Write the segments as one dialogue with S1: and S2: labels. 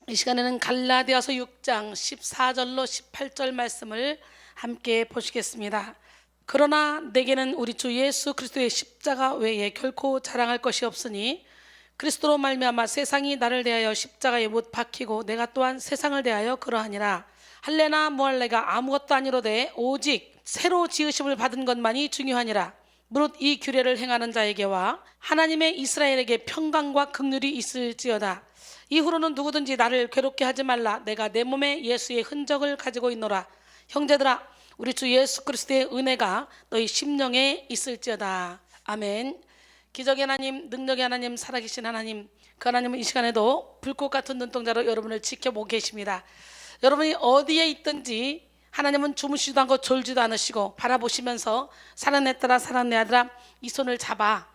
S1: 이 시간에는 갈라디아서 6장 14절로 18절 말씀을 함께 보시겠습니다. 그러나 내게는 우리 주 예수 그리스도의 십자가 외에 결코 자랑할 것이 없으니 그리스도로 말미암아 세상이 나를 대하여 십자가에 못 박히고 내가 또한 세상을 대하여 그러하니라. 할례나 무할례가 아무것도 아니로되 오직 새로 지으심을 받은 것만이 중요하니라. 무릇 이 규례를 행하는 자에게와 하나님의 이스라엘에게 평강과 긍휼이 있을지어다. 이후로는 누구든지 나를 괴롭게 하지 말라. 내가 내 몸에 예수의 흔적을 가지고 있노라. 형제들아, 우리 주 예수 그리스도의 은혜가 너희 심령에 있을지어다. 아멘. 기적의 하나님, 능력의 하나님, 살아계신 하나님, 그 하나님은 이 시간에도 불꽃 같은 눈동자로 여러분을 지켜보고 계십니다. 여러분이 어디에 있든지 하나님은 주무시지도 않고 졸지도 않으시고 바라보시면서 사랑내 딸아, 사랑내 아들아, 이 손을 잡아.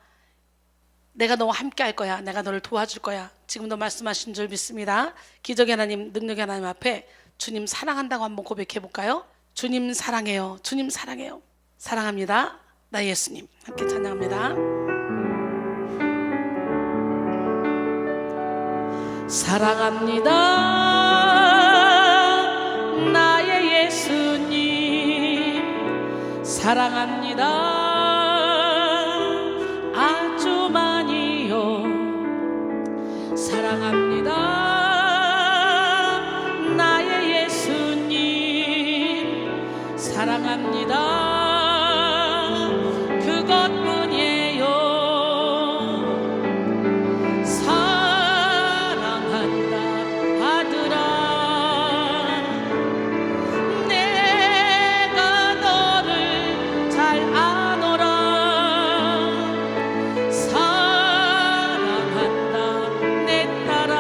S1: 내가 너와 함께 할 거야. 내가 너를 도와줄 거야. 지금도 말씀하신 줄 믿습니다. 기적의 하나님, 능력의 하나님 앞에 주님 사랑한다고 한번 고백해 볼까요? 주님 사랑해요. 주님 사랑해요. 사랑합니다. 나 예수님. 함께 찬양합니다. 사랑합니다. 나의 예수님. 사랑합니다. 아주 많이요. 사랑합니다. 나의 예수님. 사랑합니다. 그것뿐이에요. 사랑한다 아들아. 내가 너를 잘 아노라. 사랑한다 내 딸아.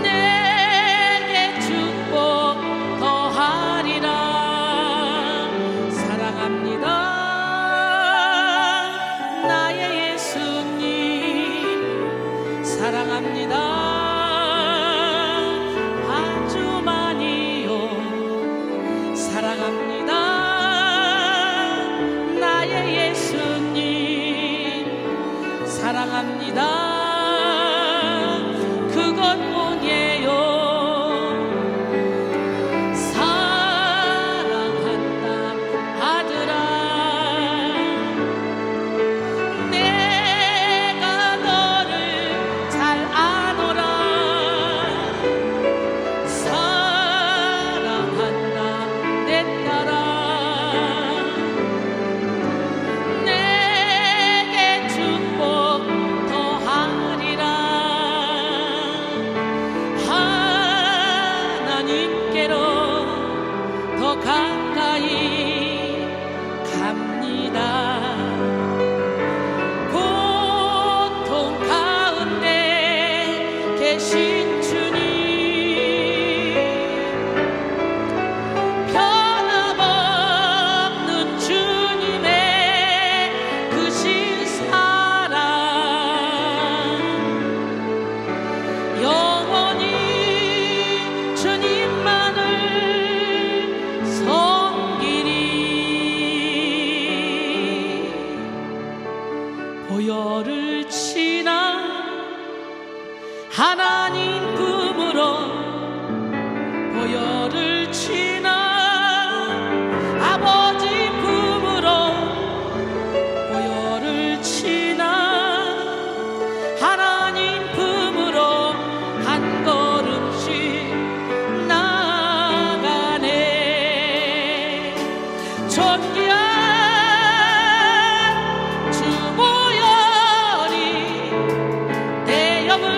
S1: 내게 축복 더하리라. 사랑합니다. 나의 예수님. 사랑합니다. 아주 많이요. 사랑합니다. 나의 예수님. 사랑합니다. 그것뿐이에요. 사랑한다 아들아. 내가 너를 잘 아노라. 사랑한다 내 딸아. 내게 축복 더하리라. 하나님께로 더 가까이 갑니다. 고통 가운데 계신 주님. 변함없는 주님의 크신 사랑 영원히 주님만을 섬기리. 보혈을 지나 하나님 품으로 보혈을 지나 아버지 품으로 보혈을 지나 하나님 품으로 한 걸음씩 나가네. 존귀한 주 보혈이 내 영을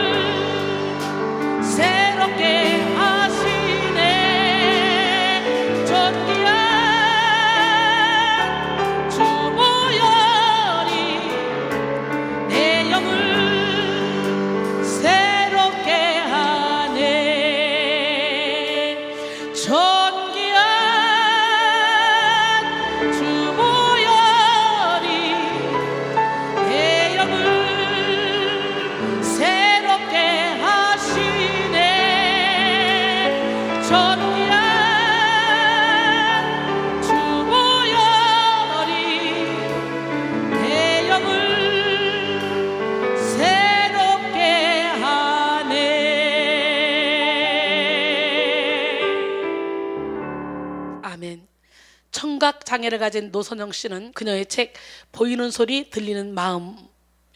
S1: 청각 장애를 가진 노선영 씨는 그녀의 책 보이는 소리 들리는 마음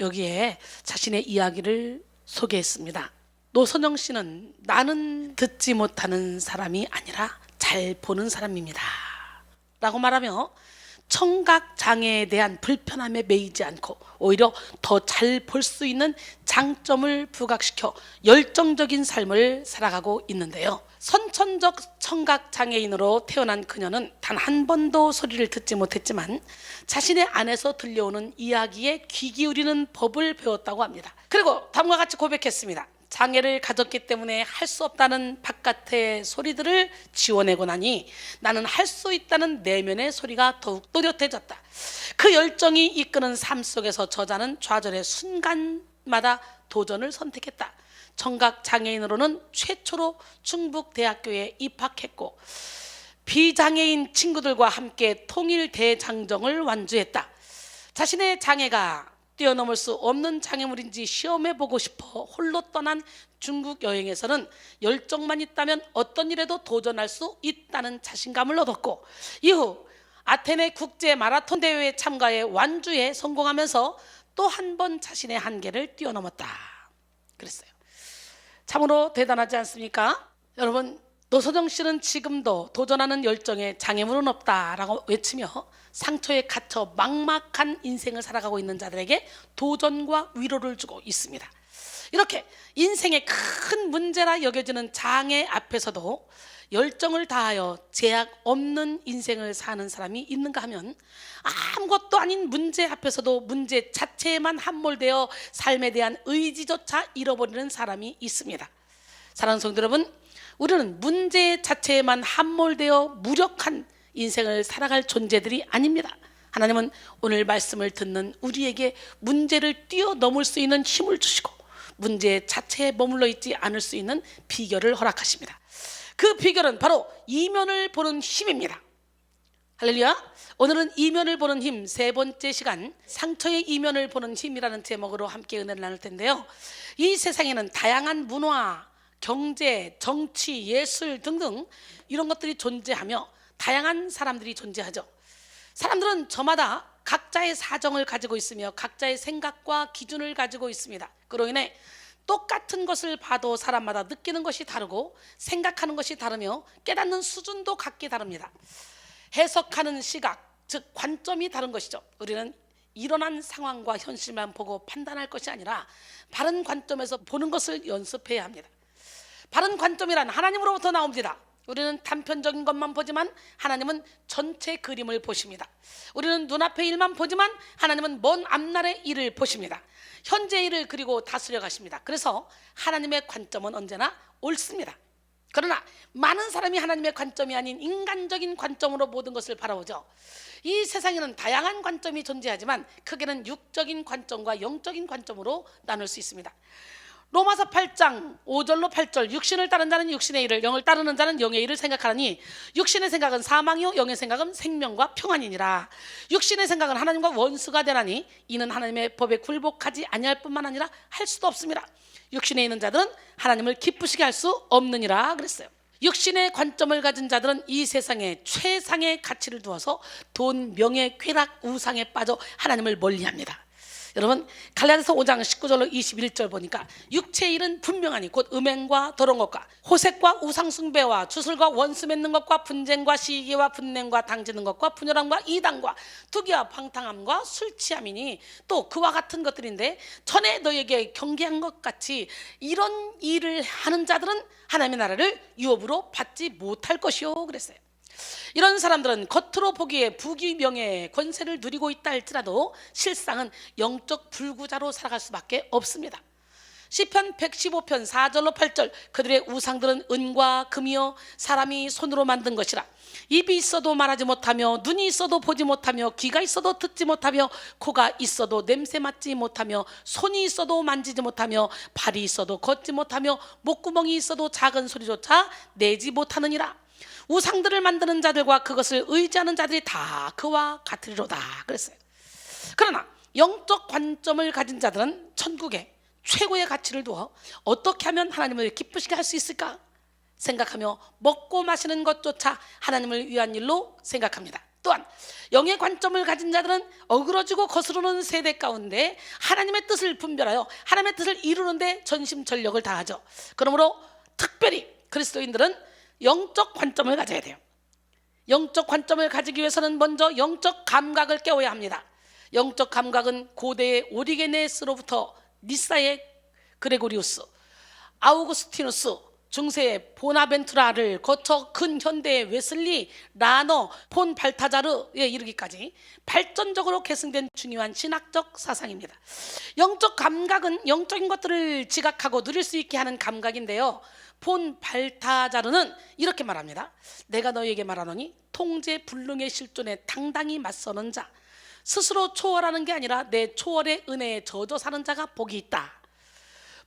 S1: 여기에 자신의 이야기를 소개했습니다. 노선영 씨는 나는 듣지 못하는 사람이 아니라 잘 보는 사람입니다 라고 말하며 청각 장애에 대한 불편함에 매이지 않고 오히려 더 잘 볼 수 있는 장점을 부각시켜 열정적인 삶을 살아가고 있는데요. 선천적 청각 장애인으로 태어난 그녀는 단 한 번도 소리를 듣지 못했지만 자신의 안에서 들려오는 이야기에 귀 기울이는 법을 배웠다고 합니다. 그리고 다음과 같이 고백했습니다. 장애를 가졌기 때문에 할 수 없다는 바깥의 소리들을 지워내고 나니 나는 할 수 있다는 내면의 소리가 더욱 또렷해졌다. 그 열정이 이끄는 삶 속에서 저자는 좌절의 순간마다 도전을 선택했다. 청각 장애인으로는 최초로 충북대학교에 입학했고 비장애인 친구들과 함께 통일 대장정을 완주했다. 자신의 장애가 뛰어넘을 수 없는 장애물인지 시험해보고 싶어 홀로 떠난 중국 여행에서는 열정만 있다면 어떤 일에도 도전할 수 있다는 자신감을 얻었고 이후 아테네 국제 마라톤 대회에 참가해 완주에 성공하면서 또 한 번 자신의 한계를 뛰어넘었다 그랬어요. 참으로 대단하지 않습니까? 여러분, 노선영 씨는 지금도 도전하는 열정에 장애물은 없다라고 외치며 상처에 갇혀 막막한 인생을 살아가고 있는 자들에게 도전과 위로를 주고 있습니다. 이렇게 인생의 큰 문제라 여겨지는 장애 앞에서도 열정을 다하여 제약 없는 인생을 사는 사람이 있는가 하면 아무것도 아닌 문제 앞에서도 문제 자체에만 함몰되어 삶에 대한 의지조차 잃어버리는 사람이 있습니다. 사랑하는 성도 여러분, 우리는 문제 자체에만 함몰되어 무력한 인생을 살아갈 존재들이 아닙니다. 하나님은 오늘 말씀을 듣는 우리에게 문제를 뛰어넘을 수 있는 힘을 주시고 문제 자체에 머물러 있지 않을 수 있는 비결을 허락하십니다. 그 비결은 바로 이면을 보는 힘입니다. 할렐루야. 오늘은 이면을 보는 힘 세 번째 시간 상처의 이면을 보는 힘이라는 제목으로 함께 은혜를 나눌 텐데요. 이 세상에는 다양한 문화, 경제, 정치, 예술 등등 이런 것들이 존재하며 다양한 사람들이 존재하죠. 사람들은 저마다 각자의 사정을 가지고 있으며 각자의 생각과 기준을 가지고 있습니다. 그로 인해 똑같은 것을 봐도 사람마다 느끼는 것이 다르고 생각하는 것이 다르며 깨닫는 수준도 각기 다릅니다. 해석하는 시각, 즉 관점이 다른 것이죠. 우리는 일어난 상황과 현실만 보고 판단할 것이 아니라 바른 관점에서 보는 것을 연습해야 합니다. 바른 관점이란 하나님으로부터 나옵니다. 우리는 단편적인 것만 보지만 하나님은 전체 그림을 보십니다. 우리는 눈앞의 일만 보지만 하나님은 먼 앞날의 일을 보십니다. 현재 일을 그리고 다스려 가십니다. 그래서 하나님의 관점은 언제나 옳습니다. 그러나 많은 사람이 하나님의 관점이 아닌 인간적인 관점으로 모든 것을 바라보죠. 이 세상에는 다양한 관점이 존재하지만 크게는 육적인 관점과 영적인 관점으로 나눌 수 있습니다. 로마서 8장 5절로 8절 육신을 따른 자는 육신의 일을 영을 따르는 자는 영의 일을 생각하니 육신의 생각은 사망이요 영의 생각은 생명과 평안이니라. 육신의 생각은 하나님과 원수가 되나니 이는 하나님의 법에 굴복하지 아니할 뿐만 아니라 할 수도 없습니다. 육신에 있는 자들은 하나님을 기쁘시게 할 수 없느니라 그랬어요. 육신의 관점을 가진 자들은 이 세상에 최상의 가치를 두어서 돈, 명예, 쾌락, 우상에 빠져 하나님을 멀리합니다. 여러분 갈라디아서 5장 19절로 21절 보니까 육체의 일은 분명하니 곧 음행과 더러운 것과 호색과 우상숭배와 주술과 원수 맺는 것과 분쟁과 시기와 분냄과 당지는 것과 분열함과 이단과 투기와 방탕함과 술 취함이니 또 그와 같은 것들인데 전에 너에게 경계한 것 같이 이런 일을 하는 자들은 하나님의 나라를 유업으로 받지 못할 것이요 그랬어요. 이런 사람들은 겉으로 보기에 부귀 명예 권세를 누리고 있다 할지라도 실상은 영적 불구자로 살아갈 수밖에 없습니다. 시편 115편 4절로 8절 그들의 우상들은 은과 금이요 사람이 손으로 만든 것이라. 입이 있어도 말하지 못하며 눈이 있어도 보지 못하며 귀가 있어도 듣지 못하며 코가 있어도 냄새 맡지 못하며 손이 있어도 만지지 못하며 발이 있어도 걷지 못하며 목구멍이 있어도 작은 소리조차 내지 못하느니라. 우상들을 만드는 자들과 그것을 의지하는 자들이 다 그와 같으리로다 그랬어요. 그러나 영적 관점을 가진 자들은 천국에 최고의 가치를 두어 어떻게 하면 하나님을 기쁘시게 할 수 있을까 생각하며 먹고 마시는 것조차 하나님을 위한 일로 생각합니다. 또한 영의 관점을 가진 자들은 어그러지고 거스르는 세대 가운데 하나님의 뜻을 분별하여 하나님의 뜻을 이루는데 전심전력을 다하죠. 그러므로 특별히 그리스도인들은 영적 관점을 가져야 돼요. 영적 관점을 가지기 위해서는 먼저 영적 감각을 깨워야 합니다. 영적 감각은 고대의 오리게네스로부터 니사의 그레고리우스, 아우구스티누스, 중세의 보나벤투라를 거쳐 근현대의 웨슬리, 라너, 폰 발타자르에 이르기까지 발전적으로 계승된 중요한 신학적 사상입니다. 영적 감각은 영적인 것들을 지각하고 누릴 수 있게 하는 감각인데요, 폰 발타자르는 이렇게 말합니다. 내가 너에게 말하노니 통제 불능의 실존에 당당히 맞서는 자, 스스로 초월하는 게 아니라 내 초월의 은혜에 젖어 사는 자가 복이 있다.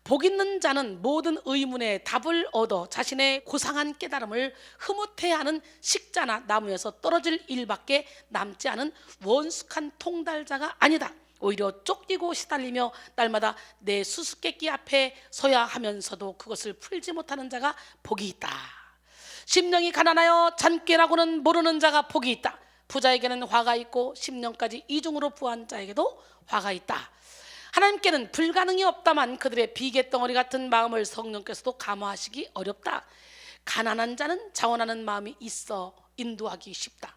S1: 복 있는 자는 모든 의문의 답을 얻어 자신의 고상한 깨달음을 흐뭇해하는 식자나 나무에서 떨어질 일밖에 남지 않은 원숙한 통달자가 아니다. 오히려 쫓기고 시달리며 날마다 내 수수께끼 앞에 서야 하면서도 그것을 풀지 못하는 자가 복이 있다. 심령이 가난하여 잔꾀라고는 모르는 자가 복이 있다. 부자에게는 화가 있고 심령까지 이중으로 부한 자에게도 화가 있다. 하나님께는 불가능이 없다만 그들의 비계덩어리 같은 마음을 성령께서도 감화하시기 어렵다. 가난한 자는 자원하는 마음이 있어 인도하기 쉽다.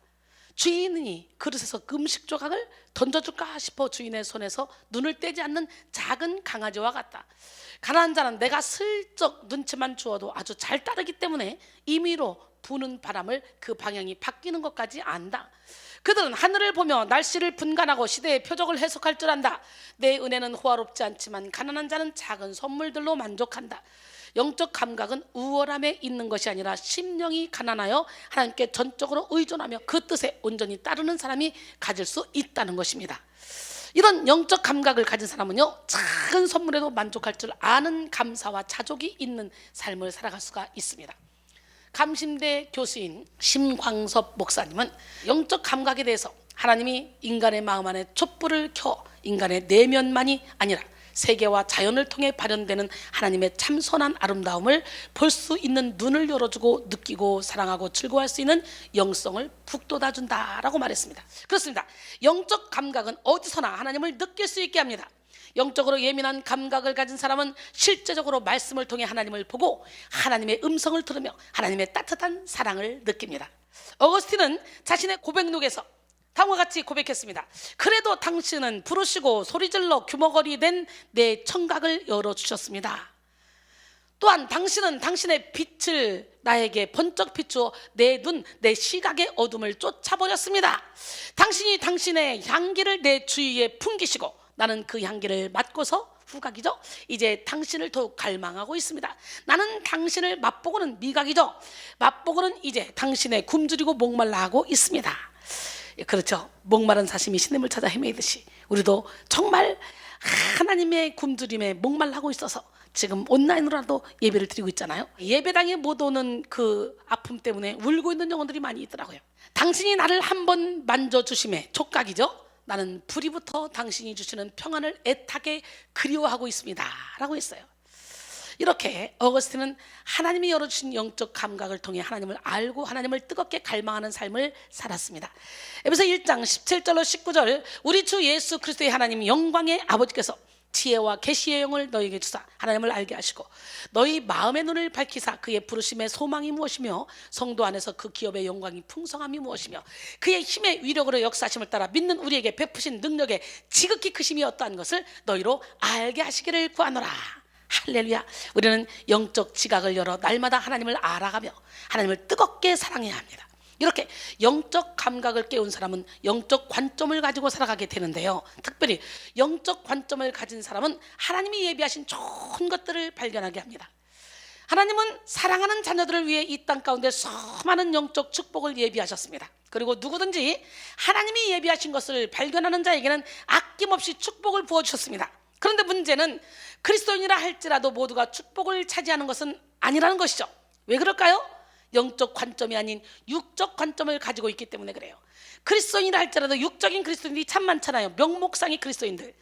S1: 주인이 그릇에서 음식 조각을 던져줄까 싶어 주인의 손에서 눈을 떼지 않는 작은 강아지와 같다. 가난한 자는 내가 슬쩍 눈치만 주어도 아주 잘 따르기 때문에 임의로 부는 바람을 그 방향이 바뀌는 것까지 안다. 그들은 하늘을 보며 날씨를 분간하고 시대의 표적을 해석할 줄 안다. 내 은혜는 호화롭지 않지만 가난한 자는 작은 선물들로 만족한다. 영적 감각은 우월함에 있는 것이 아니라 심령이 가난하여 하나님께 전적으로 의존하며 그 뜻에 온전히 따르는 사람이 가질 수 있다는 것입니다. 이런 영적 감각을 가진 사람은요, 작은 선물에도 만족할 줄 아는 감사와 자족이 있는 삶을 살아갈 수가 있습니다. 감심대 교수인 심광섭 목사님은 영적 감각에 대해서 하나님이 인간의 마음 안에 촛불을 켜 인간의 내면만이 아니라 세계와 자연을 통해 발현되는 하나님의 참선한 아름다움을 볼 수 있는 눈을 열어주고 느끼고 사랑하고 즐거워할 수 있는 영성을 북돋아준다라고 말했습니다. 그렇습니다. 영적 감각은 어디서나 하나님을 느낄 수 있게 합니다. 영적으로 예민한 감각을 가진 사람은 실제적으로 말씀을 통해 하나님을 보고 하나님의 음성을 들으며 하나님의 따뜻한 사랑을 느낍니다. 어거스틴은 자신의 고백록에서 다음과 같이 고백했습니다. 그래도 당신은 부르시고 소리질러 규모거리 된 내 청각을 열어주셨습니다. 또한 당신은 당신의 빛을 나에게 번쩍 비추어 내 눈, 내 시각의 어둠을 쫓아버렸습니다. 당신이 당신의 향기를 내 주위에 풍기시고 나는 그 향기를 맡고서 후각이죠. 이제 당신을 더욱 갈망하고 있습니다. 나는 당신을 맛보고는 미각이죠. 맛보고는 이제 당신의 굶주리고 목말라 하고 있습니다. 그렇죠. 목마른 사슴이 신음을 찾아 헤매이듯이 우리도 정말 하나님의 굶주림에 목말라하고 있어서 지금 온라인으로라도 예배를 드리고 있잖아요. 예배당에 못 오는 그 아픔 때문에 울고 있는 영혼들이 많이 있더라고요. 당신이 나를 한번 만져주심에 촉각이죠. 나는 불이부터 당신이 주시는 평안을 애타게 그리워하고 있습니다 라고 했어요. 이렇게 어거스틴은 하나님이 열어주신 영적 감각을 통해 하나님을 알고 하나님을 뜨겁게 갈망하는 삶을 살았습니다. 에베소 1장 17절로 19절 우리 주 예수 그리스도의 하나님 영광의 아버지께서 지혜와 계시의 영을 너희에게 주사 하나님을 알게 하시고 너희 마음의 눈을 밝히사 그의 부르심의 소망이 무엇이며 성도 안에서 그 기업의 영광이 풍성함이 무엇이며 그의 힘의 위력으로 역사하심을 따라 믿는 우리에게 베푸신 능력의 지극히 크심이 어떠한 것을 너희로 알게 하시기를 구하노라. 할렐루야. 우리는 영적 지각을 열어 날마다 하나님을 알아가며 하나님을 뜨겁게 사랑해야 합니다. 이렇게 영적 감각을 깨운 사람은 영적 관점을 가지고 살아가게 되는데요, 특별히 영적 관점을 가진 사람은 하나님이 예비하신 좋은 것들을 발견하게 합니다. 하나님은 사랑하는 자녀들을 위해 이 땅 가운데 수많은 영적 축복을 예비하셨습니다. 그리고 누구든지 하나님이 예비하신 것을 발견하는 자에게는 아낌없이 축복을 부어주셨습니다. 그런데 문제는 그리스도인이라 할지라도 모두가 축복을 차지하는 것은 아니라는 것이죠. 왜 그럴까요? 영적 관점이 아닌 육적 관점을 가지고 있기 때문에 그래요. 그리스도인이라 할지라도 육적인 그리스도인들이 참 많잖아요. 명목상의 그리스도인들.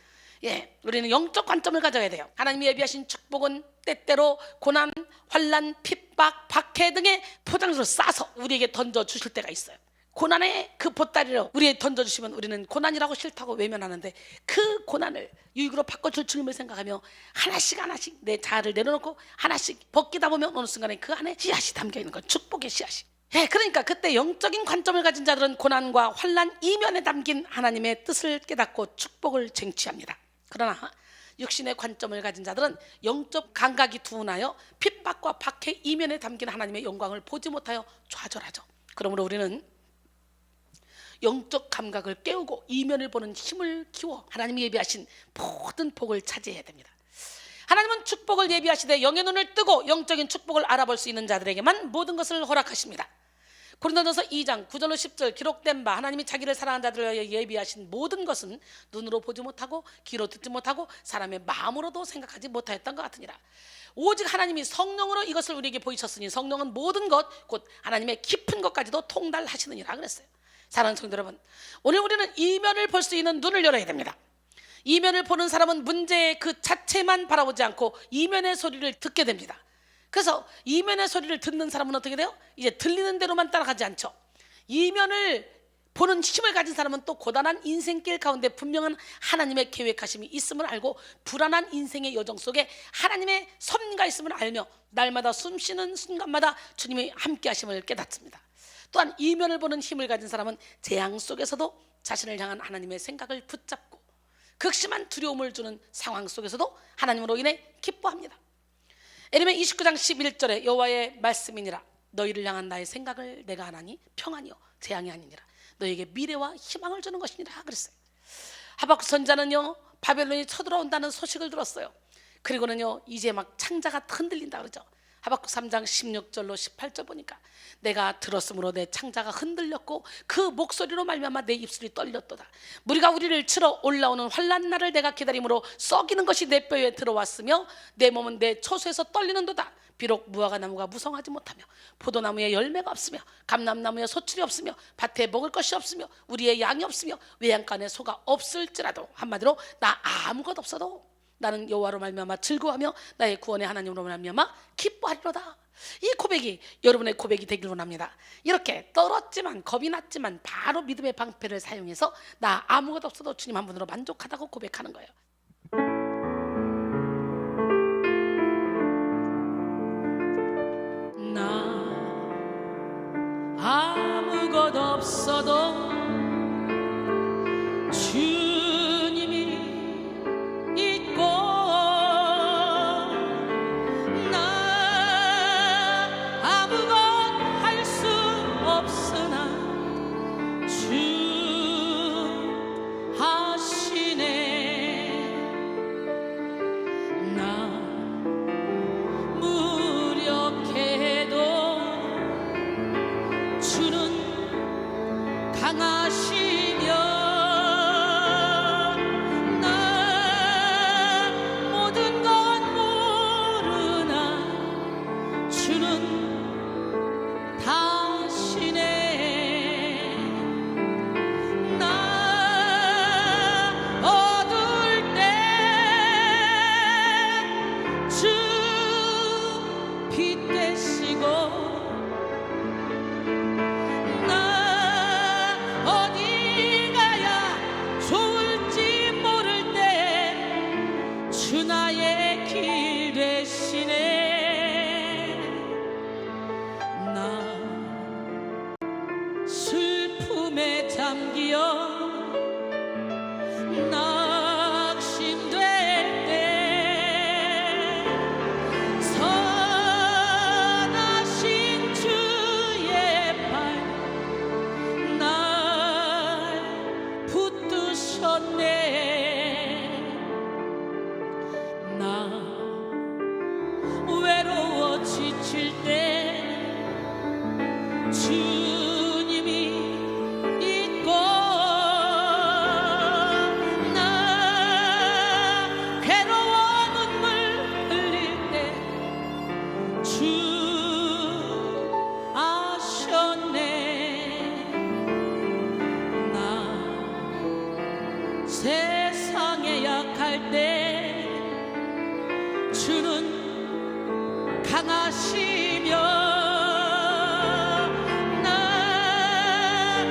S1: 우리는 영적 관점을 가져야 돼요. 하나님이 예비하신 축복은 때때로 고난, 환난, 핍박, 박해 등의 포장지로 싸서 우리에게 던져주실 때가 있어요. 고난의 그 보따리를 우리에 던져주시면 우리는 고난이라고 싫다고 외면하는데, 그 고난을 유익으로 바꿔줄 주님을 생각하며 하나씩 하나씩 내 자아를 내려놓고 하나씩 벗기다 보면 어느 순간에 그 안에 씨앗이 담겨있는 건 축복의 씨앗이. 그러니까 그때 영적인 관점을 가진 자들은 고난과 환난 이면에 담긴 하나님의 뜻을 깨닫고 축복을 쟁취합니다. 그러나 육신의 관점을 가진 자들은 영적 감각이 둔하여 핍박과 박해 이면에 담긴 하나님의 영광을 보지 못하여 좌절하죠. 그러므로 우리는 영적 감각을 깨우고 이면을 보는 힘을 키워 하나님이 예비하신 모든 복을 차지해야 됩니다. 하나님은 축복을 예비하시되 영의 눈을 뜨고 영적인 축복을 알아볼 수 있는 자들에게만 모든 것을 허락하십니다. 고린도전서 2장 9절로 10절 기록된 바 하나님이 자기를 사랑하는 자들을 위하여 예비하신 모든 것은 눈으로 보지 못하고 귀로 듣지 못하고 사람의 마음으로도 생각하지 못하였던 것 같으니라. 오직 하나님이 성령으로 이것을 우리에게 보이셨으니 성령은 모든 것 곧 하나님의 깊은 것까지도 통달하시느니라 그랬어요. 사랑하는 성도 여러분, 오늘 우리는 이면을 볼 수 있는 눈을 열어야 됩니다. 이면을 보는 사람은 문제의 그 자체만 바라보지 않고 이면의 소리를 듣게 됩니다. 그래서 이면의 소리를 듣는 사람은 어떻게 돼요? 이제 들리는 대로만 따라가지 않죠. 이면을 보는 힘을 가진 사람은 또 고단한 인생길 가운데 분명한 하나님의 계획하심이 있음을 알고 불안한 인생의 여정 속에 하나님의 섭리가 있음을 알며 날마다 숨쉬는 순간마다 주님이 함께 하심을 깨닫습니다. 또한 이면을 보는 힘을 가진 사람은 재앙 속에서도 자신을 향한 하나님의 생각을 붙잡고 극심한 두려움을 주는 상황 속에서도 하나님으로 인해 기뻐합니다. 에레미야 29장 11절에 여호와의 말씀이니라 너희를 향한 나의 생각을 내가 하나니 평안이요 재앙이 아니니라 너희에게 미래와 희망을 주는 것이니라 그랬어요. 하박국 선지자는요 바벨론이 쳐들어온다는 소식을 들었어요. 그리고는요 이제 막 창자가 흔들린다 그러죠. 하박국 3장 16절로 18절 보니까 내가 들었으므로 내 창자가 흔들렸고 그 목소리로 말미암아 내 입술이 떨렸도다. 무리가 우리를 치러 올라오는 환난 날을 내가 기다림으로 썩이는 것이 내 뼈에 들어왔으며 내 몸은 내 처소에서 떨리는도다. 비록 무화과 나무가 무성하지 못하며 포도나무에 열매가 없으며 감람나무에 소출이 없으며 밭에 먹을 것이 없으며 우리의 양이 없으며 외양간에 소가 없을지라도 한마디로 나 아무것도 없어도 나는 여호와로 말미암아 즐거워하며 나의 구원의 하나님으로 말미암아 기뻐하리로다. 이 고백이 여러분의 고백이 되길 원합니다. 이렇게 떨었지만 겁이 났지만 바로 믿음의 방패를 사용해서 나 아무것도 없어도 주님 한 분으로 만족하다고 고백하는 거예요. 나 아무것도 없어도
S2: 세상에 약할 때 주는 강하시며 나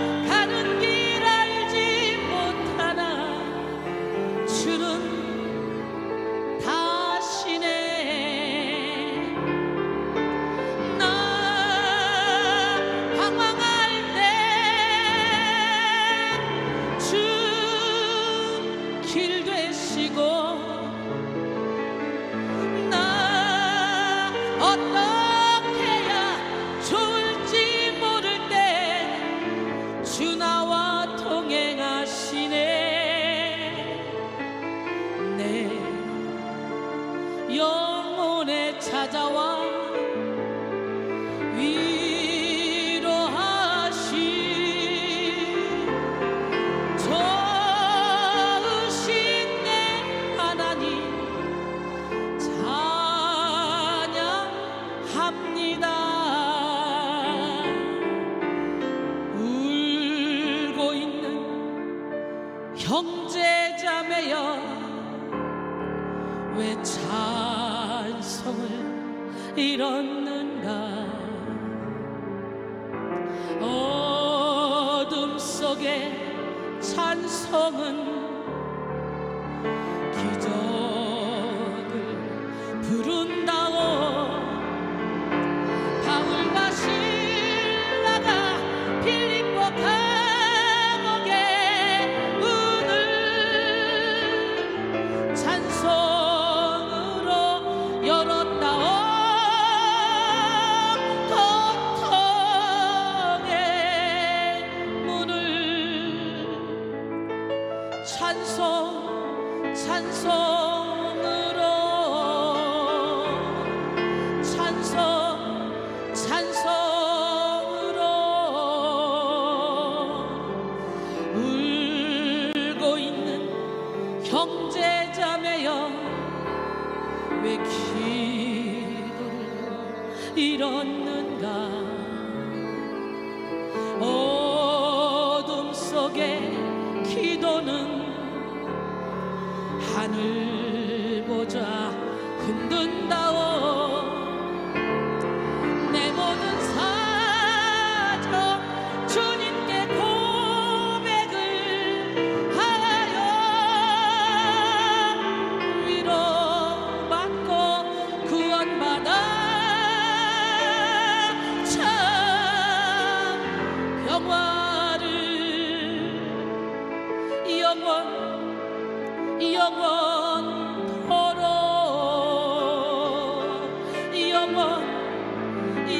S2: 어떻게 해야 좋을지 모를 때 주 나와 동행하시네. 내 영혼에 찾아와 형제자매여 왜 찬송을 잃었는가. 어둠 속에 찬송은 기적을 부른다오. 바울과 실라가 빌립보 감옥에 찬송으로 열었다오. 고통의 문을 찬송으로 찬송으로 울고 있는 형제자매여 왜 기도를 잃었는가. 어둠 속에 기도는 하늘 보자 흔든다오. 내 모든 사정 주님께 고백을 하여 위로받고 구원받아 참 평화를 영원토록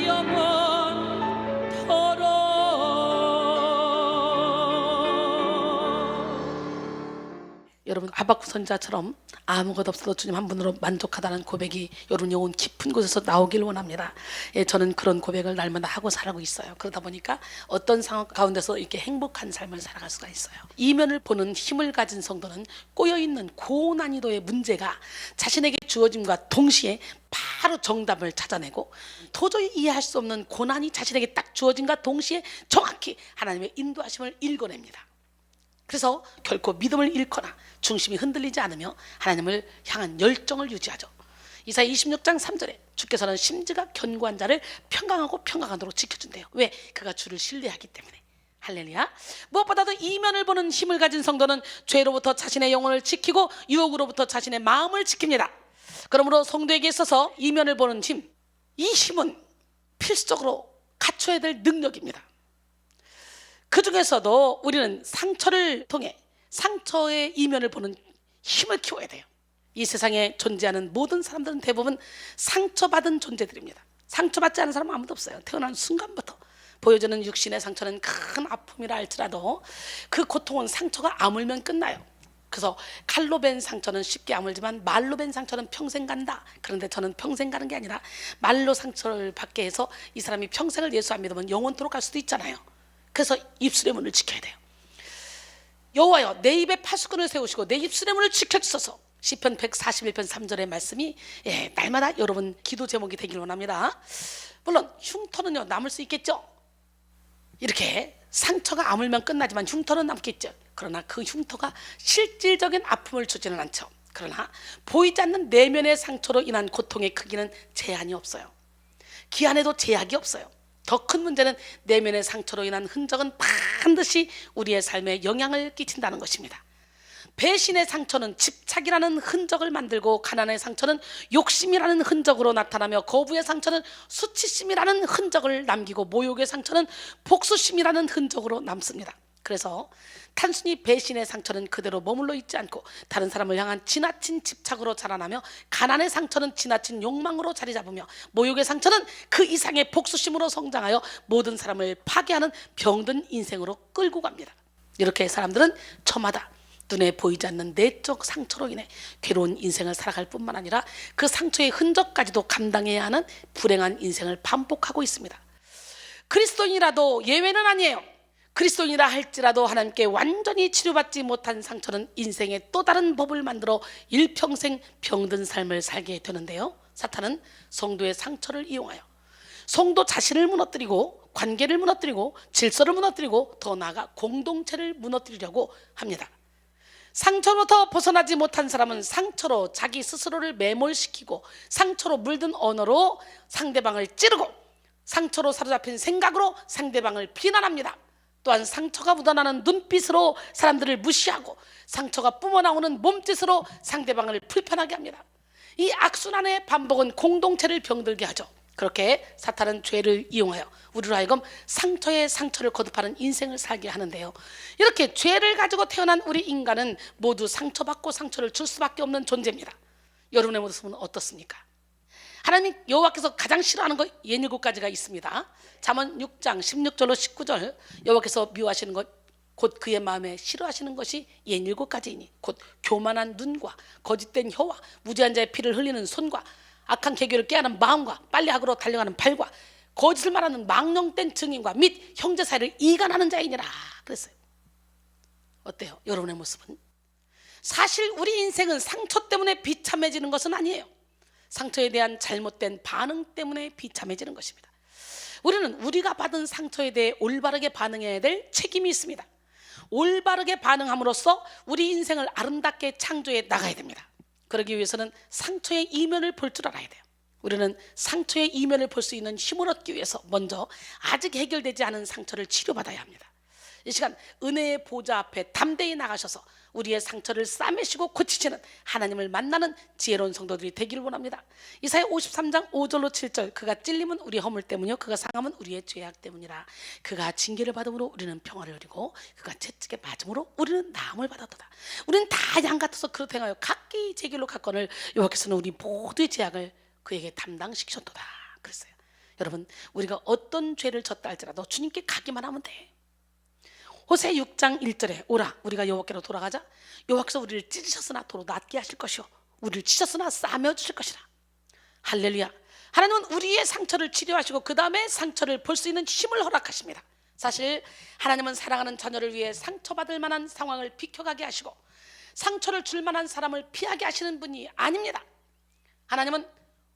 S2: 영원토록.
S1: 여러분 하박국 선지자처럼 아무것도 없어도 주님 한 분으로 만족하다는 고백이 여러분 영혼 깊은 곳에서 나오길 원합니다. 예, 저는 그런 고백을 날마다 하고 살아가고 있어요. 그러다 보니까 어떤 상황 가운데서 이렇게 행복한 삶을 살아갈 수가 있어요. 이면을 보는 힘을 가진 성도는 꼬여있는 고난이도의 문제가 자신에게 주어짐과 동시에 바로 정답을 찾아내고 도저히 이해할 수 없는 고난이 자신에게 딱 주어짐과 동시에 정확히 하나님의 인도하심을 읽어냅니다. 그래서 결코 믿음을 잃거나 중심이 흔들리지 않으며 하나님을 향한 열정을 유지하죠. 이사야 26장 3절에 주께서는 심지가 견고한 자를 평강하고 평강하도록 지켜준대요. 왜? 그가 주를 신뢰하기 때문에. 할렐루야. 무엇보다도 이면을 보는 힘을 가진 성도는 죄로부터 자신의 영혼을 지키고 유혹으로부터 자신의 마음을 지킵니다. 그러므로 성도에게 있어서 이면을 보는 힘, 이 힘은 필수적으로 갖춰야 될 능력입니다. 그 중에서도 우리는 상처를 통해 상처의 이면을 보는 힘을 키워야 돼요. 이 세상에 존재하는 모든 사람들은 대부분 상처받은 존재들입니다. 상처받지 않은 사람은 아무도 없어요. 태어난 순간부터 보여지는 육신의 상처는 큰 아픔이라 할지라도 그 고통은 상처가 아물면 끝나요. 그래서 칼로 벤 상처는 쉽게 아물지만 말로 벤 상처는 평생 간다. 그런데 저는 평생 가는 게 아니라 말로 상처를 받게 해서 이 사람이 평생을 예수 안 믿으면 영원토록 갈 수도 있잖아요. 그래서 입술의 문을 지켜야 돼요. 여호와여 내 입에 파수꾼을 세우시고 내 입술의 문을 지켜주소서. 시편 141편 3절의 말씀이 날마다 여러분 기도 제목이 되길 원합니다. 물론 흉터는요 남을 수 있겠죠. 이렇게 상처가 아물면 끝나지만 흉터는 남겠죠. 그러나 그 흉터가 실질적인 아픔을 주지는 않죠. 그러나 보이지 않는 내면의 상처로 인한 고통의 크기는 제한이 없어요. 기한에도 제약이 없어요. 더 큰 문제는 내면의 상처로 인한 흔적은 반드시 우리의 삶에 영향을 끼친다는 것입니다. 배신의 상처는 집착이라는 흔적을 만들고, 가난의 상처는 욕심이라는 흔적으로 나타나며, 거부의 상처는 수치심이라는 흔적을 남기고, 모욕의 상처는 복수심이라는 흔적으로 남습니다. 그래서 단순히 배신의 상처는 그대로 머물러 있지 않고 다른 사람을 향한 지나친 집착으로 자라나며, 가난의 상처는 지나친 욕망으로 자리 잡으며, 모욕의 상처는 그 이상의 복수심으로 성장하여 모든 사람을 파괴하는 병든 인생으로 끌고 갑니다. 이렇게 사람들은 저마다 눈에 보이지 않는 내적 상처로 인해 괴로운 인생을 살아갈 뿐만 아니라 그 상처의 흔적까지도 감당해야 하는 불행한 인생을 반복하고 있습니다. 그리스도인이라도 예외는 아니에요. 그리스도인이라 할지라도 하나님께 완전히 치료받지 못한 상처는 인생의 또 다른 법을 만들어 일평생 병든 삶을 살게 되는데요, 사탄은 성도의 상처를 이용하여 성도 자신을 무너뜨리고 관계를 무너뜨리고 질서를 무너뜨리고 더 나아가 공동체를 무너뜨리려고 합니다. 상처로부터 벗어나지 못한 사람은 상처로 자기 스스로를 매몰시키고, 상처로 물든 언어로 상대방을 찌르고, 상처로 사로잡힌 생각으로 상대방을 비난합니다. 또한 상처가 묻어나는 눈빛으로 사람들을 무시하고, 상처가 뿜어나오는 몸짓으로 상대방을 불편하게 합니다. 이 악순환의 반복은 공동체를 병들게 하죠. 그렇게 사탄은 죄를 이용하여 우리로 하여금 상처에 상처를 거듭하는 인생을 살게 하는데요, 이렇게 죄를 가지고 태어난 우리 인간은 모두 상처받고 상처를 줄 수밖에 없는 존재입니다. 여러분의 모습은 어떻습니까? 하나님 여호와께서 가장 싫어하는 거 67가지가 있습니다. 잠언 6장 16절로 19절, 여호와께서 미워하시는 것 곧 그의 마음에 싫어하시는 것이 67가지이니 곧 교만한 눈과 거짓된 혀와 무죄한 자의 피를 흘리는 손과 악한 계교를 깨하는 마음과 빨리 악으로 달려가는 발과 거짓을 말하는 망령된 증인과 및 형제 사이를 이간하는 자이니라 그랬어요. 어때요? 여러분의 모습은? 사실 우리 인생은 상처 때문에 비참해지는 것은 아니에요. 상처에 대한 잘못된 반응 때문에 비참해지는 것입니다. 우리는 우리가 받은 상처에 대해 올바르게 반응해야 될 책임이 있습니다. 올바르게 반응함으로써 우리 인생을 아름답게 창조해 나가야 됩니다. 그러기 위해서는 상처의 이면을 볼 줄 알아야 돼요. 우리는 상처의 이면을 볼 수 있는 힘을 얻기 위해서 먼저 아직 해결되지 않은 상처를 치료받아야 합니다. 이 시간 은혜의 보좌 앞에 담대히 나가셔서 우리의 상처를 싸매시고 고치시는 하나님을 만나는 지혜로운 성도들이 되기를 원합니다. 이사야 53장 5절로 7절, 그가 찔림은 우리 허물 때문이요 그가 상함은 우리의 죄악 때문이라. 그가 징계를 받음으로 우리는 평화를 누리고 그가 채찍에 맞음으로 우리는 나음을 받았도다. 우리는 다 양 같아서 그렇게 행하여 각기 제 길로 갔거늘 여호와께서는 우리 모두의 죄악을 그에게 담당시키셨도다 그랬어요. 여러분, 우리가 어떤 죄를 졌다 할지라도 주님께 가기만 하면 돼. 호세 6장 1절에 오라 우리가 여호와께로 돌아가자. 여호와께서 우리를 찢으셨으나 도로 낫게 하실 것이요 우리를 치셨으나 싸매어 주실 것이라. 할렐루야. 하나님은 우리의 상처를 치료하시고 그 다음에 상처를 볼 수 있는 힘을 허락하십니다. 사실 하나님은 사랑하는 자녀를 위해 상처받을 만한 상황을 비켜가게 하시고 상처를 줄 만한 사람을 피하게 하시는 분이 아닙니다. 하나님은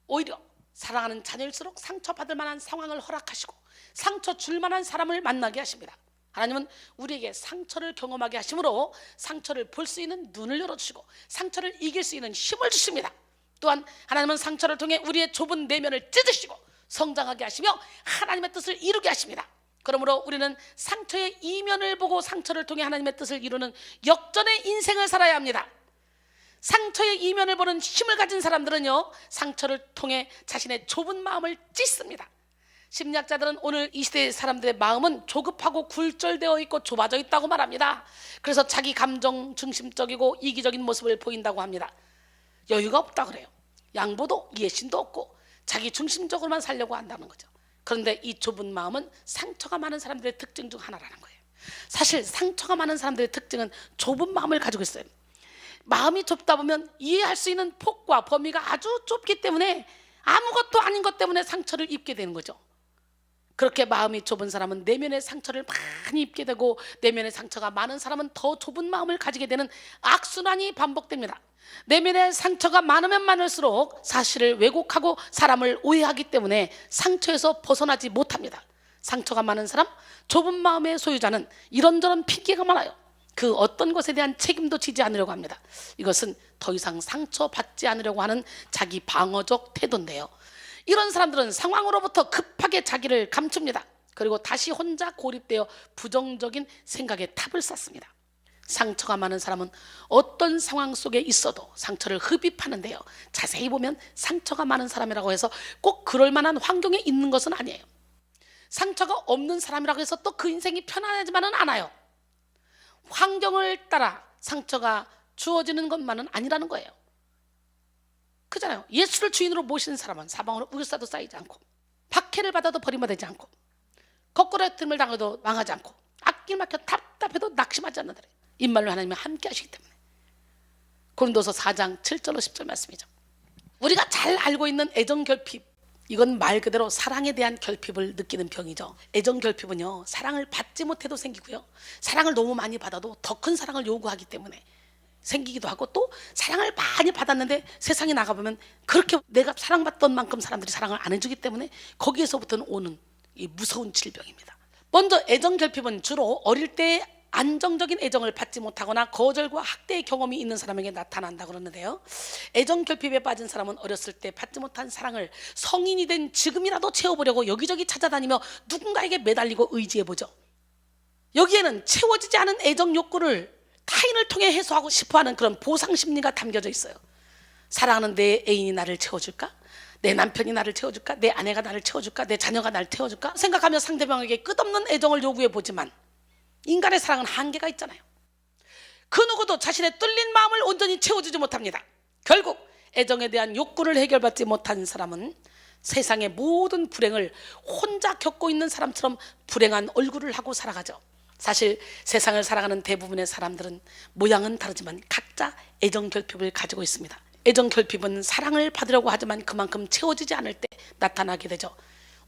S1: 오히려 사랑하는 자녀일수록 상처받을 만한 상황을 허락하시고 상처 줄 만한 사람을 만나게 하십니다. 하나님은 우리에게 상처를 경험하게 하심으로 상처를 볼 수 있는 눈을 열어주시고 상처를 이길 수 있는 힘을 주십니다. 또한 하나님은 상처를 통해 우리의 좁은 내면을 찢으시고 성장하게 하시며 하나님의 뜻을 이루게 하십니다. 그러므로 우리는 상처의 이면을 보고 상처를 통해 하나님의 뜻을 이루는 역전의 인생을 살아야 합니다. 상처의 이면을 보는 힘을 가진 사람들은요, 상처를 통해 자신의 좁은 마음을 찢습니다. 심리학자들은 오늘 이 시대의 사람들의 마음은 조급하고 굴절되어 있고 좁아져 있다고 말합니다. 그래서 자기 감정 중심적이고 이기적인 모습을 보인다고 합니다. 여유가 없다 그래요. 양보도 이해심도 없고 자기 중심적으로만 살려고 한다는 거죠. 그런데 이 좁은 마음은 상처가 많은 사람들의 특징 중 하나라는 거예요. 사실 상처가 많은 사람들의 특징은 좁은 마음을 가지고 있어요. 마음이 좁다 보면 이해할 수 있는 폭과 범위가 아주 좁기 때문에 아무것도 아닌 것 때문에 상처를 입게 되는 거죠. 그렇게 마음이 좁은 사람은 내면의 상처를 많이 입게 되고 내면의 상처가 많은 사람은 더 좁은 마음을 가지게 되는 악순환이 반복됩니다. 내면의 상처가 많으면 많을수록 사실을 왜곡하고 사람을 오해하기 때문에 상처에서 벗어나지 못합니다. 상처가 많은 사람, 좁은 마음의 소유자는 이런저런 핑계가 많아요. 그 어떤 것에 대한 책임도 지지 않으려고 합니다. 이것은 더 이상 상처받지 않으려고 하는 자기 방어적 태도인데요, 이런 사람들은 상황으로부터 급하게 자기를 감춥니다. 그리고 다시 혼자 고립되어 부정적인 생각에 탑을 쌓습니다. 상처가 많은 사람은 어떤 상황 속에 있어도 상처를 흡입하는데요, 자세히 보면 상처가 많은 사람이라고 해서 꼭 그럴 만한 환경에 있는 것은 아니에요. 상처가 없는 사람이라고 해서 또 그 인생이 편안하지만은 않아요. 환경을 따라 상처가 주어지는 것만은 아니라는 거예요. 그잖아요. 예수를 주인으로 모시는 사람은 사방으로 우겨싸도 쌓이지 않고, 박해를 받아도 버림받지 않고, 거꾸로 틈을 당해도 망하지 않고, 앞길 막혀 답답해도 낙심하지 않는다. 인말로 하나님이 함께 하시기 때문에. 고린도서 4장 7절로 10절 말씀이죠. 우리가 잘 알고 있는 애정 결핍, 이건 말 그대로 사랑에 대한 결핍을 느끼는 병이죠. 애정 결핍은요, 사랑을 받지 못해도 생기고요, 사랑을 너무 많이 받아도 더 큰 사랑을 요구하기 때문에 생기기도 하고, 또 사랑을 많이 받았는데 세상에 나가보면 그렇게 내가 사랑받던 만큼 사람들이 사랑을 안 해주기 때문에 거기에서부터는 오는 이 무서운 질병입니다. 먼저 애정 결핍은 주로 어릴 때 안정적인 애정을 받지 못하거나 거절과 학대의 경험이 있는 사람에게 나타난다고 그러는데요, 애정 결핍에 빠진 사람은 어렸을 때 받지 못한 사랑을 성인이 된 지금이라도 채워보려고 여기저기 찾아다니며 누군가에게 매달리고 의지해보죠. 여기에는 채워지지 않은 애정 욕구를 타인을 통해 해소하고 싶어하는 그런 보상 심리가 담겨져 있어요. 사랑하는 내 애인이 나를 채워줄까? 내 남편이 나를 채워줄까? 내 아내가 나를 채워줄까? 내 자녀가 나를 채워줄까? 생각하며 상대방에게 끝없는 애정을 요구해보지만 인간의 사랑은 한계가 있잖아요. 그 누구도 자신의 뚫린 마음을 온전히 채워주지 못합니다. 결국 애정에 대한 욕구를 해결받지 못한 사람은 세상의 모든 불행을 혼자 겪고 있는 사람처럼 불행한 얼굴을 하고 살아가죠. 사실 세상을 살아가는 대부분의 사람들은 모양은 다르지만 각자 애정 결핍을 가지고 있습니다. 애정 결핍은 사랑을 받으려고 하지만 그만큼 채워지지 않을 때 나타나게 되죠.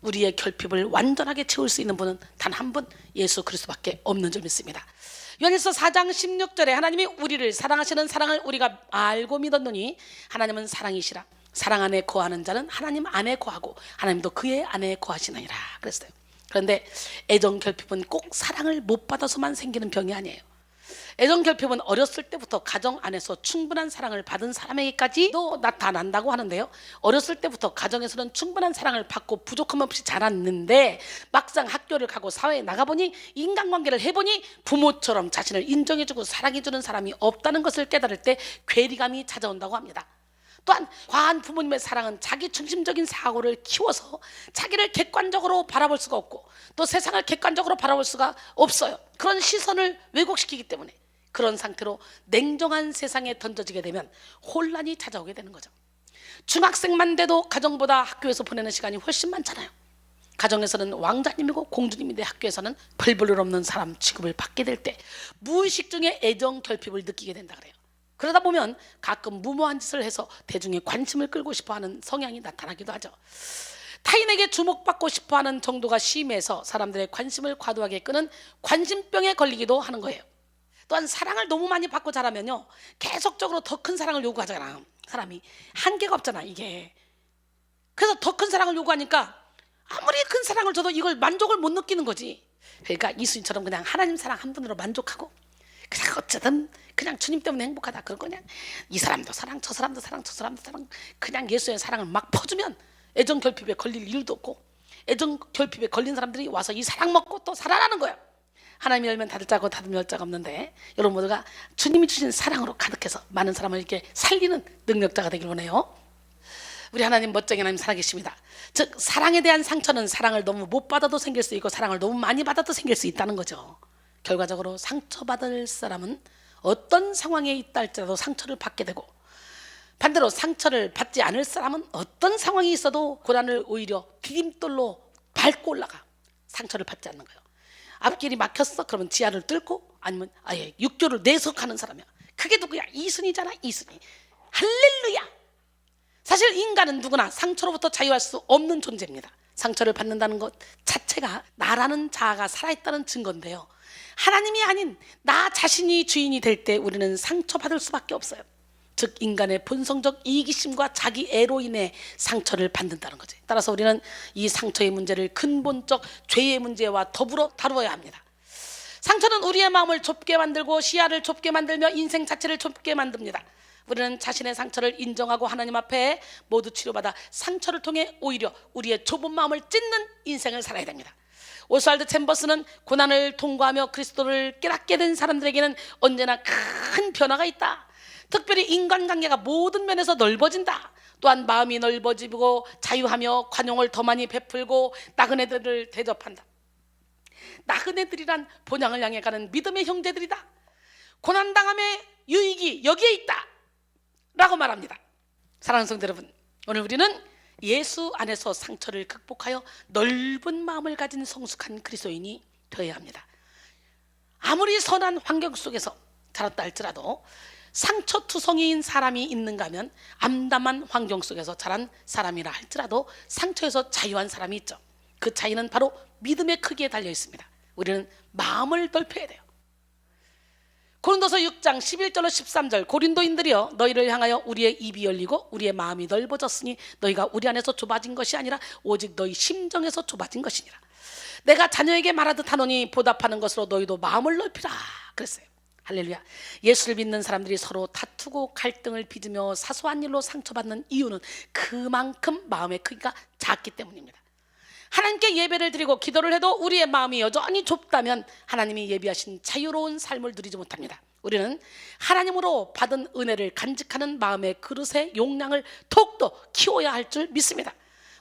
S1: 우리의 결핍을 완전하게 채울 수 있는 분은 단 한 분, 예수 그리스도밖에 없는 줄 믿습니다. 요한일서 4장 16절에 하나님이 우리를 사랑하시는 사랑을 우리가 알고 믿었노니 하나님은 사랑이시라. 사랑 안에 거하는 자는 하나님 안에 거하고 하나님도 그의 안에 거하시느니라 그랬어요. 그런데 애정 결핍은 꼭 사랑을 못 받아서만 생기는 병이 아니에요. 애정 결핍은 어렸을 때부터 가정 안에서 충분한 사랑을 받은 사람에게까지도 나타난다고 하는데요, 어렸을 때부터 가정에서는 충분한 사랑을 받고 부족함 없이 자랐는데 막상 학교를 가고 사회에 나가보니, 인간관계를 해보니 부모처럼 자신을 인정해주고 사랑해주는 사람이 없다는 것을 깨달을 때 괴리감이 찾아온다고 합니다. 또한 과한 부모님의 사랑은 자기 중심적인 사고를 키워서 자기를 객관적으로 바라볼 수가 없고 또 세상을 객관적으로 바라볼 수가 없어요. 그런 시선을 왜곡시키기 때문에 그런 상태로 냉정한 세상에 던져지게 되면 혼란이 찾아오게 되는 거죠. 중학생만 돼도 가정보다 학교에서 보내는 시간이 훨씬 많잖아요. 가정에서는 왕자님이고 공주님인데 학교에서는 별 볼 일 없는 사람 취급을 받게 될 때 무의식 중에 애정 결핍을 느끼게 된다 그래요. 그러다 보면 가끔 무모한 짓을 해서 대중의 관심을 끌고 싶어하는 성향이 나타나기도 하죠. 타인에게 주목받고 싶어하는 정도가 심해서 사람들의 관심을 과도하게 끄는 관심병에 걸리기도 하는 거예요. 또한 사랑을 너무 많이 받고 자라면요, 계속적으로 더 큰 사랑을 요구하잖아. 사람이 한계가 없잖아 이게. 그래서 더 큰 사랑을 요구하니까 아무리 큰 사랑을 줘도 이걸 만족을 못 느끼는 거지. 그러니까 이수인처럼 그냥 하나님 사랑 한 분으로 만족하고 그냥 어쨌든 그냥 주님 때문에 행복하다. 그런 그냥 이 사람도 사랑, 저 사람도 사랑, 저 사람도 사랑, 그냥 예수의 사랑을 막 퍼주면 애정 결핍에 걸릴 일도 없고, 애정 결핍에 걸린 사람들이 와서 이 사랑 먹고 또 살아나는 거야. 하나님이 열면 닫을 자고 닫으면 열 자가 없는데 여러분 모두가 주님이 주신 사랑으로 가득해서 많은 사람을 이렇게 살리는 능력자가 되길 원해요. 우리 하나님 멋쟁이 하나님 살아계십니다. 즉 사랑에 대한 상처는 사랑을 너무 못 받아도 생길 수 있고 사랑을 너무 많이 받아도 생길 수 있다는 거죠. 결과적으로 상처받을 사람은 어떤 상황에 있다 할지라도 상처를 받게 되고, 반대로 상처를 받지 않을 사람은 어떤 상황이 있어도 고난을 오히려 디딤돌로 밟고 올라가 상처를 받지 않는 거예요. 앞길이 막혔어? 그러면 지하를 뚫고, 아니면 아예 육교를 내서 가는 사람이야. 그게 누구야? 이순이잖아. 이순이. 할렐루야. 사실 인간은 누구나 상처로부터 자유할 수 없는 존재입니다. 상처를 받는다는 것 자체가 나라는 자아가 살아있다는 증거인데요, 하나님이 아닌 나 자신이 주인이 될 때 우리는 상처받을 수밖에 없어요. 즉 인간의 본성적 이기심과 자기 애로 인해 상처를 받는다는 거죠. 따라서 우리는 이 상처의 문제를 근본적 죄의 문제와 더불어 다루어야 합니다. 상처는 우리의 마음을 좁게 만들고 시야를 좁게 만들며 인생 자체를 좁게 만듭니다. 우리는 자신의 상처를 인정하고 하나님 앞에 모두 치료받아 상처를 통해 오히려 우리의 좁은 마음을 찢는 인생을 살아야 됩니다. 오스왈드 챔버스는 고난을 통과하며 그리스도를 깨닫게 된 사람들에게는 언제나 큰 변화가 있다. 특별히 인간관계가 모든 면에서 넓어진다. 또한 마음이 넓어지고 자유하며 관용을 더 많이 베풀고 나그네들을 대접한다. 나그네들이란 본향을 향해 가는 믿음의 형제들이다. 고난당함의 유익이 여기에 있다 라고 말합니다. 사랑하는 성도 여러분, 오늘 우리는 예수 안에서 상처를 극복하여 넓은 마음을 가진 성숙한 그리스도인이 되어야 합니다. 아무리 선한 환경 속에서 자랐다 할지라도 상처투성이인 사람이 있는가 하면 암담한 환경 속에서 자란 사람이라 할지라도 상처에서 자유한 사람이 있죠. 그 차이는 바로 믿음의 크기에 달려 있습니다. 우리는 마음을 넓혀야 돼요. 고린도서 6장 11절로 13절, 고린도인들이여 너희를 향하여 우리의 입이 열리고 우리의 마음이 넓어졌으니 너희가 우리 안에서 좁아진 것이 아니라 오직 너희 심정에서 좁아진 것이니라. 내가 자녀에게 말하듯 하노니 보답하는 것으로 너희도 마음을 넓히라 그랬어요. 할렐루야. 예수를 믿는 사람들이 서로 다투고 갈등을 빚으며 사소한 일로 상처받는 이유는 그만큼 마음의 크기가 작기 때문입니다. 하나님께 예배를 드리고 기도를 해도 우리의 마음이 여전히 좁다면 하나님이 예비하신 자유로운 삶을 누리지 못합니다. 우리는 하나님으로 받은 은혜를 간직하는 마음의 그릇의 용량을 더욱더 키워야 할 줄 믿습니다.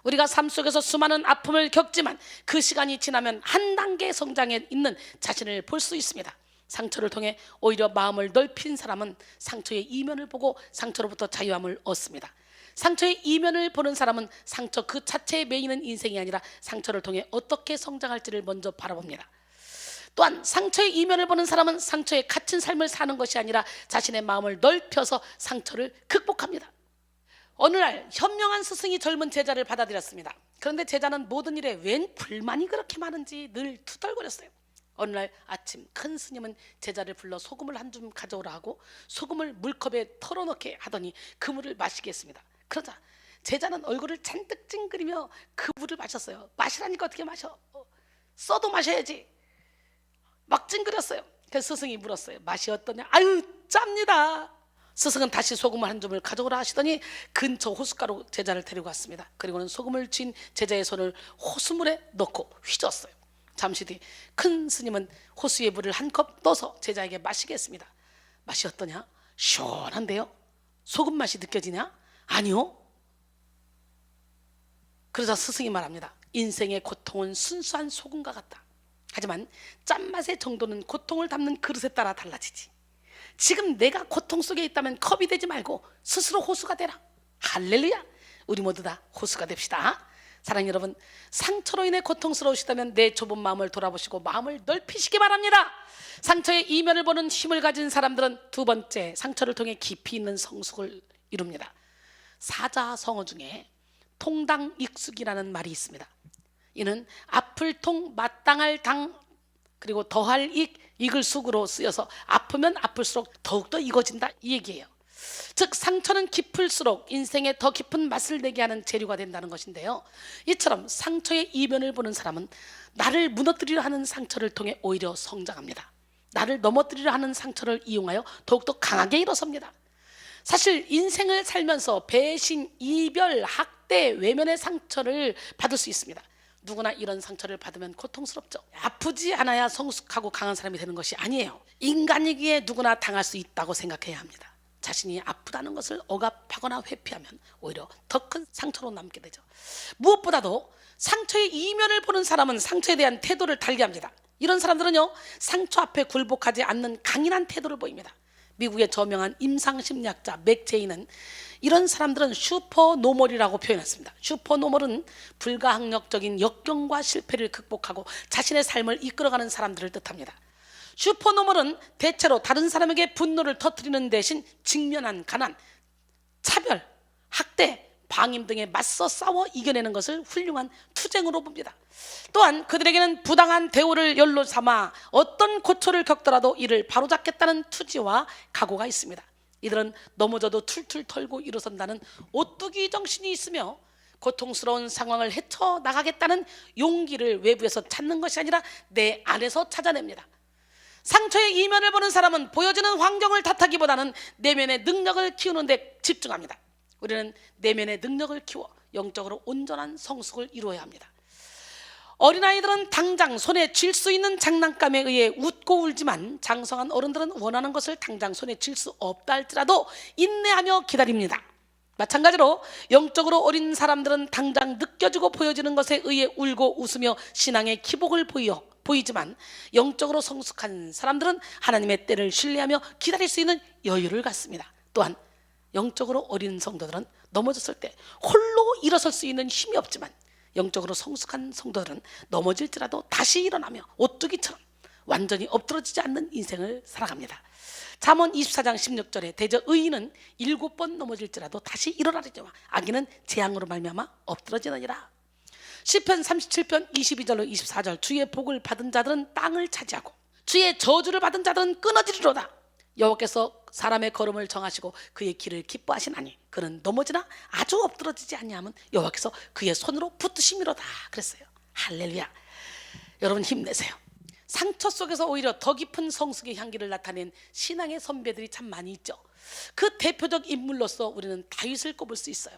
S1: 우리가 삶 속에서 수많은 아픔을 겪지만 그 시간이 지나면 한 단계 성장해 있는 자신을 볼 수 있습니다. 상처를 통해 오히려 마음을 넓힌 사람은 상처의 이면을 보고 상처로부터 자유함을 얻습니다. 상처의 이면을 보는 사람은 상처 그 자체에 매이는 인생이 아니라 상처를 통해 어떻게 성장할지를 먼저 바라봅니다. 또한 상처의 이면을 보는 사람은 상처에 갇힌 삶을 사는 것이 아니라 자신의 마음을 넓혀서 상처를 극복합니다. 어느 날 현명한 스승이 젊은 제자를 받아들였습니다. 그런데 제자는 모든 일에 웬 불만이 그렇게 많은지 늘 투덜거렸어요. 어느 날 아침 큰 스님은 제자를 불러 소금을 한 줌 가져오라 하고 소금을 물컵에 털어넣게 하더니 그 물을 마시게 했습니다. 그러자 제자는 얼굴을 잔뜩 찡그리며 그 물을 마셨어요. 마시라니까 어떻게 마셔? 써도 마셔야지. 막 찡그렸어요. 그래서 스승이 물었어요. 맛이 어떠냐? 아유, 짭니다. 스승은 다시 소금을 한 줌을 가져오라 하시더니 근처 호숫가로 제자를 데리고 왔습니다. 그리고는 소금을 쥔 제자의 손을 호수물에 넣고 휘저었어요. 잠시 뒤 큰 스님은 호수에 물을 한 컵 넣어서 제자에게 마시게 했습니다. 맛이 어떠냐? 시원한데요? 소금 맛이 느껴지냐? 아니요. 그러자 스승이 말합니다. 인생의 고통은 순수한 소금과 같다. 하지만 짠맛의 정도는 고통을 담는 그릇에 따라 달라지지. 지금 내가 고통 속에 있다면 컵이 되지 말고 스스로 호수가 되라. 할렐루야. 우리 모두 다 호수가 됩시다. 사랑하는 여러분, 상처로 인해 고통스러우시다면 내 좁은 마음을 돌아보시고 마음을 넓히시기 바랍니다. 상처의 이면을 보는 힘을 가진 사람들은 두 번째, 상처를 통해 깊이 있는 성숙을 이룹니다. 사자성어 중에 통당익숙이라는 말이 있습니다. 이는 아플 통, 마땅할 당, 그리고 더할 익, 익을 숙으로 쓰여서 아프면 아플수록 더욱더 익어진다 이 얘기예요. 즉 상처는 깊을수록 인생에 더 깊은 맛을 내게 하는 재료가 된다는 것인데요. 이처럼 상처의 이면을 보는 사람은 나를 무너뜨리려 하는 상처를 통해 오히려 성장합니다. 나를 넘어뜨리려 하는 상처를 이용하여 더욱더 강하게 일어섭니다. 사실 인생을 살면서 배신, 이별, 학대, 외면의 상처를 받을 수 있습니다. 누구나 이런 상처를 받으면 고통스럽죠. 아프지 않아야 성숙하고 강한 사람이 되는 것이 아니에요. 인간이기에 누구나 당할 수 있다고 생각해야 합니다. 자신이 아프다는 것을 억압하거나 회피하면 오히려 더 큰 상처로 남게 되죠. 무엇보다도 상처의 이면을 보는 사람은 상처에 대한 태도를 달리합니다. 이런 사람들은요, 상처 앞에 굴복하지 않는 강인한 태도를 보입니다. 미국의 저명한 임상심리학자 맥제이는 이런 사람들은 슈퍼노멀이라고 표현했습니다. 슈퍼노멀은 불가항력적인 역경과 실패를 극복하고 자신의 삶을 이끌어가는 사람들을 뜻합니다. 슈퍼노멀은 대체로 다른 사람에게 분노를 터뜨리는 대신 직면한 가난, 차별, 학대, 방임 등에 맞서 싸워 이겨내는 것을 훌륭한 투쟁으로 봅니다. 또한 그들에게는 부당한 대우를 연로 삼아 어떤 고초를 겪더라도 이를 바로잡겠다는 투지와 각오가 있습니다. 이들은 넘어져도 툴툴 털고 일어선다는 오뚜기 정신이 있으며 고통스러운 상황을 헤쳐나가겠다는 용기를 외부에서 찾는 것이 아니라 내 안에서 찾아냅니다. 상처의 이면을 보는 사람은 보여지는 환경을 탓하기보다는 내면의 능력을 키우는 데 집중합니다. 우리는 내면의 능력을 키워 영적으로 온전한 성숙을 이루어야 합니다. 어린아이들은 당장 손에 쥘 수 있는 장난감에 의해 웃고 울지만 장성한 어른들은 원하는 것을 당장 손에 쥘 수 없다 할지라도 인내하며 기다립니다. 마찬가지로 영적으로 어린 사람들은 당장 느껴지고 보여지는 것에 의해 울고 웃으며 신앙의 기복을 보이지만 영적으로 성숙한 사람들은 하나님의 때를 신뢰하며 기다릴 수 있는 여유를 갖습니다. 또한 영적으로 어린 성도들은 넘어졌을 때 홀로 일어설 수 있는 힘이 없지만 영적으로 성숙한 성도들은 넘어질지라도 다시 일어나며 오뚜기처럼 완전히 엎드러지지 않는 인생을 살아갑니다. 잠언 24장 16절에 대저 의인은 7번 넘어질지라도 다시 일어나리니와 악인은 재앙으로 말미암아 엎드러지느니라. 시편 37편 22절로 24절 주의 복을 받은 자들은 땅을 차지하고 주의 저주를 받은 자들은 끊어지리로다. 여호와께서 사람의 걸음을 정하시고 그의 길을 기뻐하시나니 그는 넘어지나 아주 엎드러지지 아니하면 여호와께서 그의 손으로 붙드심이로다 그랬어요. 할렐루야. 여러분 힘내세요. 상처 속에서 오히려 더 깊은 성숙의 향기를 나타낸 신앙의 선배들이 참 많이 있죠. 그 대표적 인물로서 우리는 다윗을 꼽을 수 있어요.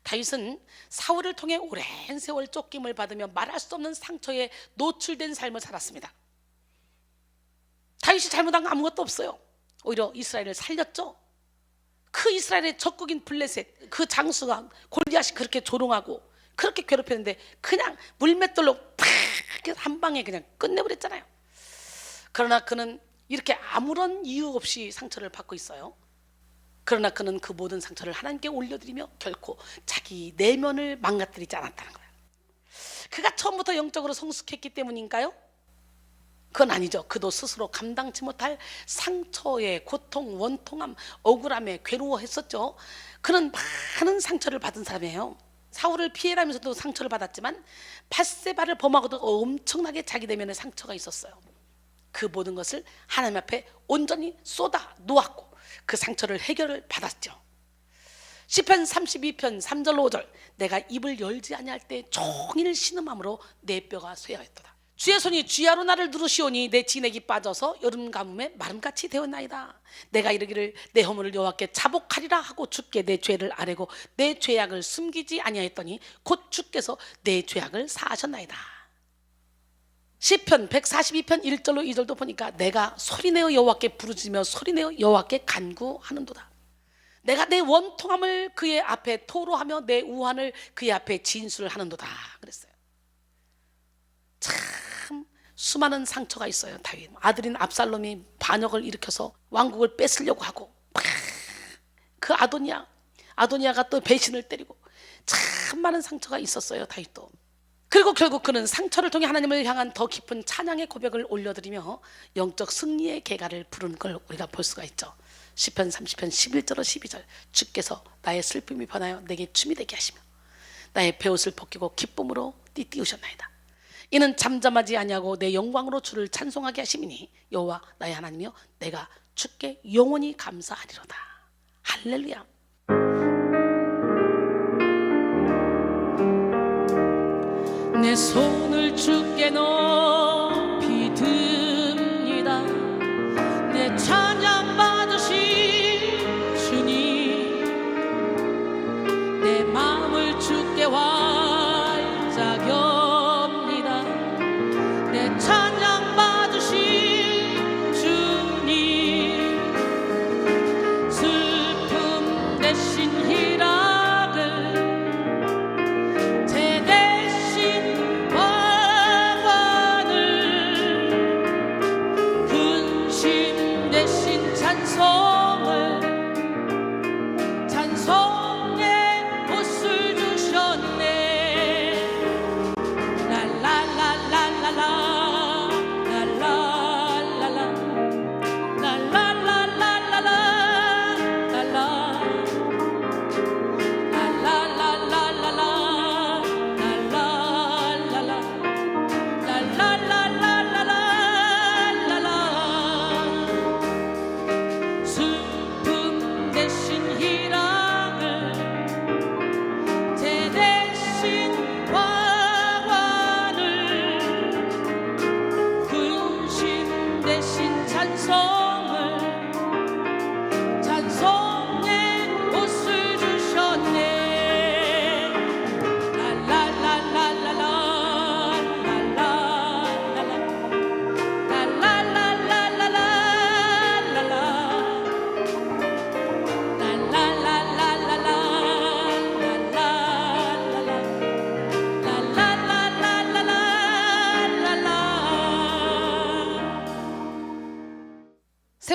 S1: 다윗은 사울을 통해 오랜 세월 쫓김을 받으며 말할 수 없는 상처에 노출된 삶을 살았습니다. 다윗이 잘못한 거 아무것도 없어요. 오히려 이스라엘을 살렸죠. 그 이스라엘의 적국인 블레셋 그 장수가 골리앗이 그렇게 조롱하고 그렇게 괴롭혔는데 그냥 물맷돌로 팍 한 방에 그냥 끝내버렸잖아요. 그러나 그는 이렇게 아무런 이유 없이 상처를 받고 있어요. 그러나 그는 그 모든 상처를 하나님께 올려드리며 결코 자기 내면을 망가뜨리지 않았다는 거예요. 그가 처음부터 영적으로 성숙했기 때문인가요? 그건 아니죠. 그도 스스로 감당치 못할 상처의 고통, 원통함, 억울함에 괴로워했었죠. 그는 많은 상처를 받은 사람이에요. 사울을 피해라면서도 상처를 받았지만 밧세바를 범하고도 엄청나게 자기 내면에 상처가 있었어요. 그 모든 것을 하나님 앞에 온전히 쏟아 놓았고 그 상처를 해결을 받았죠. 시편 32편 3절 5절 내가 입을 열지 아니할 때 종일 신음함으로 내 뼈가 쇠하였도다. 주의 손이 쥐하로 나를 누르시오니 내 진액이 빠져서 여름 가뭄에 마름같이 되었나이다. 내가 이르기를 내 허물을 여호와께 자복하리라 하고 주께 내 죄를 아뢰고 내 죄악을 숨기지 아니하였더니 곧 주께서 내 죄악을 사하셨나이다. 시편 142편 1절로 2절도 보니까 내가 소리내어 여호와께 부르짖으며 소리내어 여호와께 간구하는도다. 내가 내 원통함을 그의 앞에 토로하며 내 우환을 그의 앞에 진술을 하는도다 그랬어요. 참 수많은 상처가 있어요. 다윗 아들인 압살롬이 반역을 일으켜서 왕국을 뺏으려고 하고 그 아도니아가 또 배신을 때리고 참 많은 상처가 있었어요. 다윗도. 그리고 결국 그는 상처를 통해 하나님을 향한 더 깊은 찬양의 고백을 올려드리며 영적 승리의 계가를 부르는 걸 우리가 볼 수가 있죠. 시편 30편 11절로 12절 주께서 나의 슬픔이 변하여 내게 춤이 되게 하시며 나의 베옷을 벗기고 기쁨으로 띠띠우셨나이다. 이는 잠잠하지 아니하고 내 영광으로 주를 찬송하게 하심이니 여호와 나의 하나님이여 내가 주께 영원히 감사하리로다. 할렐루야.
S2: 내 손을 주께 높이 듭니다. 내 찬양 받으신 주님 내 마음을 주께 활짝 엽니다. 내 찬양 받으신 주님 슬픔 대신 희락을 제 대신 왕관을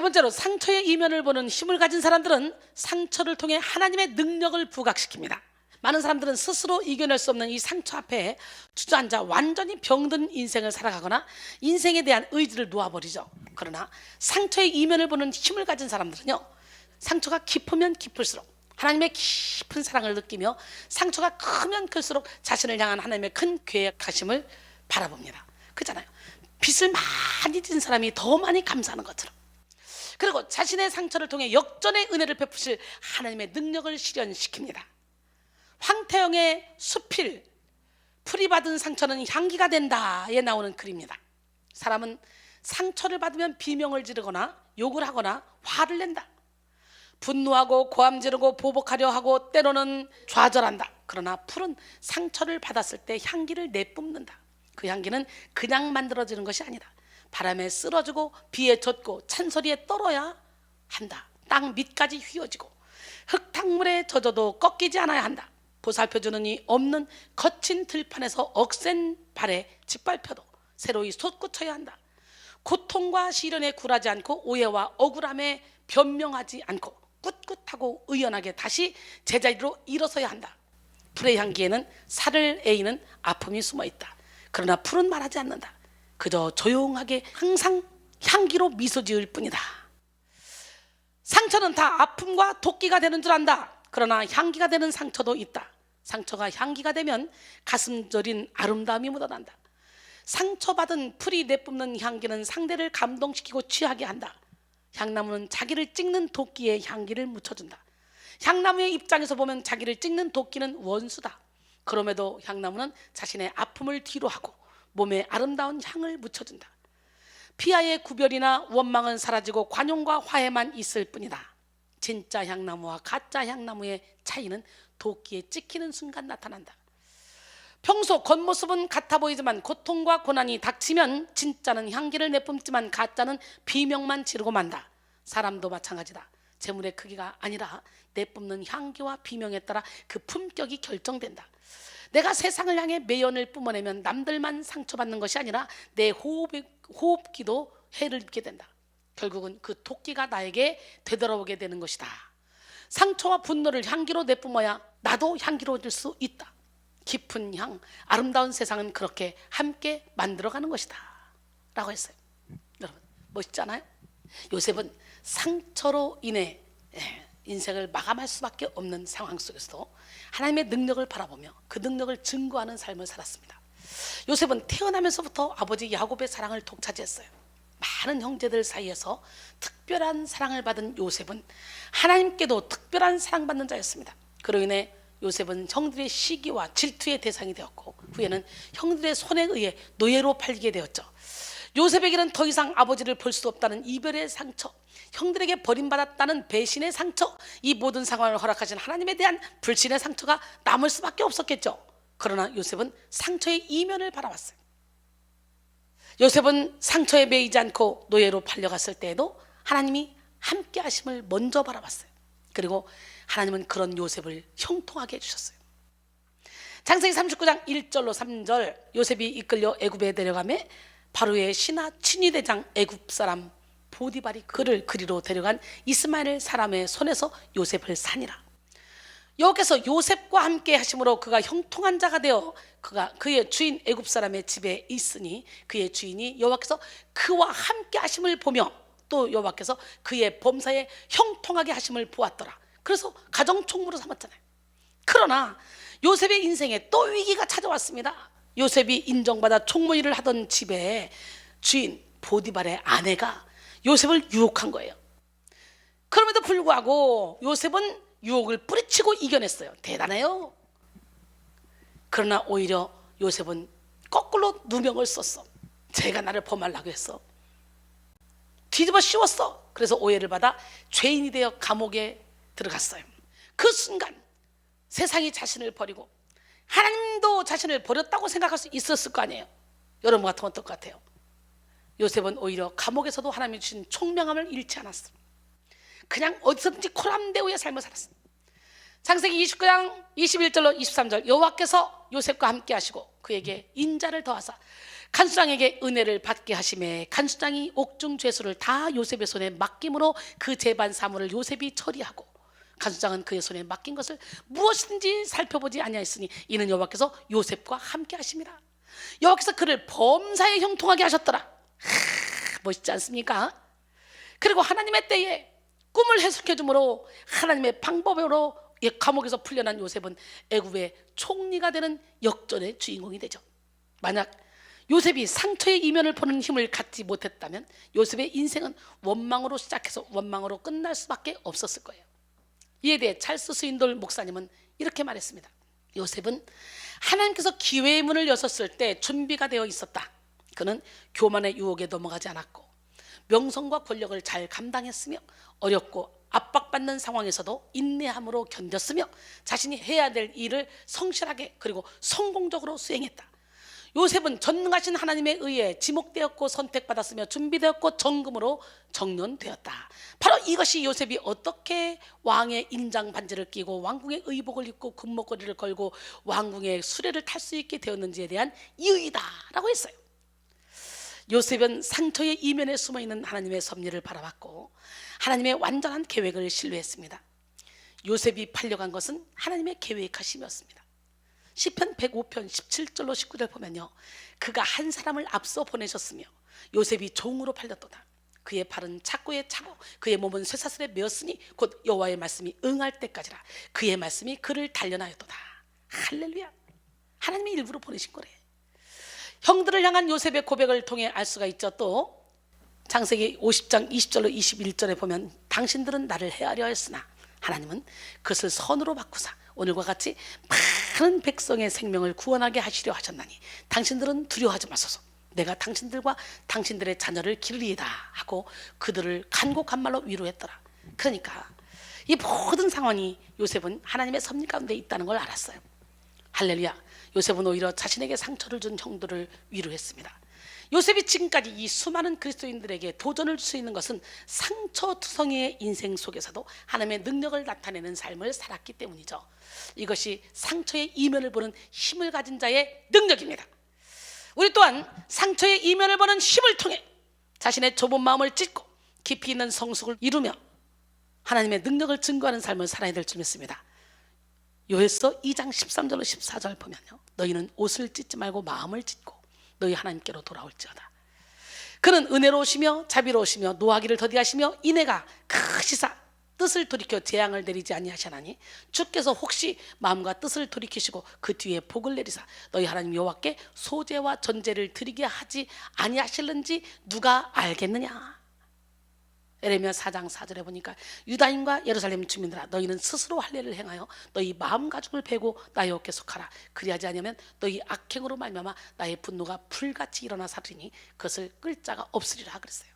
S1: 번째로, 상처의 이면을 보는 힘을 가진 사람들은 상처를 통해 하나님의 능력을 부각시킵니다. 많은 사람들은 스스로 이겨낼 수 없는 이 상처 앞에 주저앉아 완전히 병든 인생을 살아가거나 인생에 대한 의지를 놓아버리죠. 그러나 상처의 이면을 보는 힘을 가진 사람들은요, 상처가 깊으면 깊을수록 하나님의 깊은 사랑을 느끼며 상처가 크면 클수록 자신을 향한 하나님의 큰 계획하심을 바라봅니다. 그렇잖아요. 빚을 많이 진 사람이 더 많이 감사하는 것처럼, 그리고 자신의 상처를 통해 역전의 은혜를 베푸실 하나님의 능력을 실현시킵니다. 황태영의 수필, 풀이 받은 상처는 향기가 된다에 나오는 글입니다. 사람은 상처를 받으면 비명을 지르거나 욕을 하거나 화를 낸다. 분노하고 고함 지르고 보복하려 하고 때로는 좌절한다. 그러나 풀은 상처를 받았을 때 향기를 내뿜는다. 그 향기는 그냥 만들어지는 것이 아니다. 바람에 쓰러지고 비에 젖고 찬소리에 떨어야 한다. 땅 밑까지 휘어지고 흙탕물에 젖어도 꺾이지 않아야 한다. 보살펴주는 이 없는 거친 들판에서 억센 발에 짓밟혀도 새로이 솟구쳐야 한다. 고통과 시련에 굴하지 않고 오해와 억울함에 변명하지 않고 꿋꿋하고 의연하게 다시 제자리로 일어서야 한다. 풀의 향기에는 살을 에이는 아픔이 숨어있다. 그러나 풀은 말하지 않는다. 그저 조용하게 항상 향기로 미소 지을 뿐이다. 상처는 다 아픔과 도끼가 되는 줄 안다. 그러나 향기가 되는 상처도 있다. 상처가 향기가 되면 가슴 저린 아름다움이 묻어난다. 상처받은 풀이 내뿜는 향기는 상대를 감동시키고 취하게 한다. 향나무는 자기를 찍는 도끼에 향기를 묻혀준다. 향나무의 입장에서 보면 자기를 찍는 도끼는 원수다. 그럼에도 향나무는 자신의 아픔을 뒤로하고 몸에 아름다운 향을 묻혀준다. 피아의 구별이나 원망은 사라지고 관용과 화해만 있을 뿐이다. 진짜 향나무와 가짜 향나무의 차이는 도끼에 찍히는 순간 나타난다. 평소 겉모습은 같아 보이지만 고통과 고난이 닥치면 진짜는 향기를 내뿜지만 가짜는 비명만 지르고 만다. 사람도 마찬가지다. 재물의 크기가 아니라 내뿜는 향기와 비명에 따라 그 품격이 결정된다. 내가 세상을 향해 매연을 뿜어내면 남들만 상처받는 것이 아니라 내 호흡기도 해를 입게 된다. 결국은 그 도끼가 나에게 되돌아오게 되는 것이다. 상처와 분노를 향기로 내뿜어야 나도 향기로워질 수 있다. 깊은 향, 아름다운 세상은 그렇게 함께 만들어가는 것이다 라고 했어요. 여러분 멋있지 않아요? 요셉은 상처로 인해 인생을 마감할 수밖에 없는 상황 속에서도 하나님의 능력을 바라보며 그 능력을 증거하는 삶을 살았습니다. 요셉은 태어나면서부터 아버지 야곱의 사랑을 독차지했어요. 많은 형제들 사이에서 특별한 사랑을 받은 요셉은 하나님께도 특별한 사랑받는 자였습니다. 그로 인해 요셉은 형들의 시기와 질투의 대상이 되었고 후에는 형들의 손에 의해 노예로 팔리게 되었죠. 요셉에게는 더 이상 아버지를 볼 수 없다는 이별의 상처, 형들에게 버림받았다는 배신의 상처, 이 모든 상황을 허락하신 하나님에 대한 불신의 상처가 남을 수밖에 없었겠죠. 그러나 요셉은 상처의 이면을 바라봤어요. 요셉은 상처에 매이지 않고 노예로 팔려갔을 때에도 하나님이 함께 하심을 먼저 바라봤어요. 그리고 하나님은 그런 요셉을 형통하게 해주셨어요. 창세기 39장 1절로 3절, 요셉이 이끌려 애굽에 데려가매 바로의 신하 친위대장 애굽 사람 보디발이 그를 그리로 데려간 이스마엘 사람의 손에서 요셉을 산이라. 여호와께서 요셉과 함께 하심으로 그가 형통한 자가 되어 그의 주인 애굽 사람의 집에 있으니 그의 주인이 여호와께서 그와 함께 하심을 보며 또 여호와께서 그의 범사에 형통하게 하심을 보았더라. 그래서 가정총무로 삼았잖아요. 그러나 요셉의 인생에 또 위기가 찾아왔습니다. 요셉이 인정받아 총무 일을 하던 집에 주인 보디발의 아내가 요셉을 유혹한 거예요. 그럼에도 불구하고 요셉은 유혹을 뿌리치고 이겨냈어요. 대단해요. 그러나 오히려 요셉은 거꾸로 누명을 썼어. 제가 나를 범하려고 했어. 뒤집어 씌웠어. 그래서 오해를 받아 죄인이 되어 감옥에 들어갔어요. 그 순간 세상이 자신을 버리고 하나님도 자신을 버렸다고 생각할 수 있었을 거 아니에요. 여러분 같으면 어떨 것 같아요? 요셉은 오히려 감옥에서도 하나님이 주신 총명함을 잃지 않았어요. 그냥 어디서든지 코람데우의 삶을 살았어요. 창세기 29장 21절로 23절, 여호와께서 요셉과 함께 하시고 그에게 인자를 더하사 간수장에게 은혜를 받게 하심에 간수장이 옥중 죄수를 다 요셉의 손에 맡김으로 그 재반 사물을 요셉이 처리하고 간수장은 그의 손에 맡긴 것을 무엇이든지 살펴보지 아니하였으니 이는 여호와께서 요셉과 함께 하심이라. 여호와께서 그를 범사에 형통하게 하셨더라. 멋있지 않습니까? 그리고 하나님의 때에 꿈을 해석해 주므로 하나님의 방법으로 감옥에서 풀려난 요셉은 애굽의 총리가 되는 역전의 주인공이 되죠. 만약 요셉이 상처의 이면을 보는 힘을 갖지 못했다면 요셉의 인생은 원망으로 시작해서 원망으로 끝날 수밖에 없었을 거예요. 이에 대해 찰스 스윈돌 목사님은 이렇게 말했습니다. 요셉은 하나님께서 기회의 문을 여셨을 때 준비가 되어 있었다. 그는 교만의 유혹에 넘어가지 않았고 명성과 권력을 잘 감당했으며 어렵고 압박받는 상황에서도 인내함으로 견뎠으며 자신이 해야 될 일을 성실하게 그리고 성공적으로 수행했다. 요셉은 전능하신 하나님에 의해 지목되었고 선택받았으며 준비되었고 정금으로 정년되었다. 바로 이것이 요셉이 어떻게 왕의 인장 반지를 끼고 왕궁의 의복을 입고 금목걸이를 걸고 왕궁의 수레를 탈 수 있게 되었는지에 대한 이유이다 라고 했어요. 요셉은 상처의 이면에 숨어있는 하나님의 섭리를 바라봤고 하나님의 완전한 계획을 신뢰했습니다. 요셉이 팔려간 것은 하나님의 계획하심이었습니다. 시편 105편 17절로 19절 보면요, 그가 한 사람을 앞서 보내셨으며 요셉이 종으로 팔렸도다. 그의 발은 착고에 차고 그의 몸은 쇠사슬에 메었으니 곧 여호와의 말씀이 응할 때까지라. 그의 말씀이 그를 단련하였도다. 할렐루야. 하나님이 일부러 보내신 거래. 형들을 향한 요셉의 고백을 통해 알 수가 있죠. 또 창세기 50장 20절로 21절에 보면 당신들은 나를 헤아려 했으나 하나님은 그것을 선으로 바꾸사 오늘과 같이 많은 백성의 생명을 구원하게 하시려 하셨나니 당신들은 두려워하지 마소서. 내가 당신들과 당신들의 자녀를 기르리이다 하고 그들을 간곡한 말로 위로했더라. 그러니까 이 모든 상황이 요셉은 하나님의 섭리 가운데 있다는 걸 알았어요. 할렐루야. 요셉은 오히려 자신에게 상처를 준 형들을 위로했습니다. 요셉이 지금까지 이 수많은 그리스도인들에게 도전을 줄 수 있는 것은 상처투성이의 인생 속에서도 하나님의 능력을 나타내는 삶을 살았기 때문이죠. 이것이 상처의 이면을 보는 힘을 가진 자의 능력입니다. 우리 또한 상처의 이면을 보는 힘을 통해 자신의 좁은 마음을 찢고 깊이 있는 성숙을 이루며 하나님의 능력을 증거하는 삶을 살아야 될 줄 믿습니다. 요에서 2장 13절로 14절 보면요, 너희는 옷을 찢지 말고 마음을 찢고 너희 하나님께로 돌아올지어다. 그는 은혜로우시며 자비로우시며 노하기를 더디하시며 인애가 크시사 뜻을 돌이켜 재앙을 내리지 아니하시나니 주께서 혹시 마음과 뜻을 돌이키시고 그 뒤에 복을 내리사 너희 하나님 여호와께 소제와 전제를 드리게 하지 아니하실는지 누가 알겠느냐. 에레미야 4장 4절에 보니까 유다인과 예루살렘 주민들아 너희는 스스로 할례를 행하여 너희 마음 가죽을 베고 나 여호와께 속하라. 그리하지 않으면 너희 악행으로 말미암아 나의 분노가 불같이 일어나 사르니 그것을 끌 자가 없으리라 그랬어요.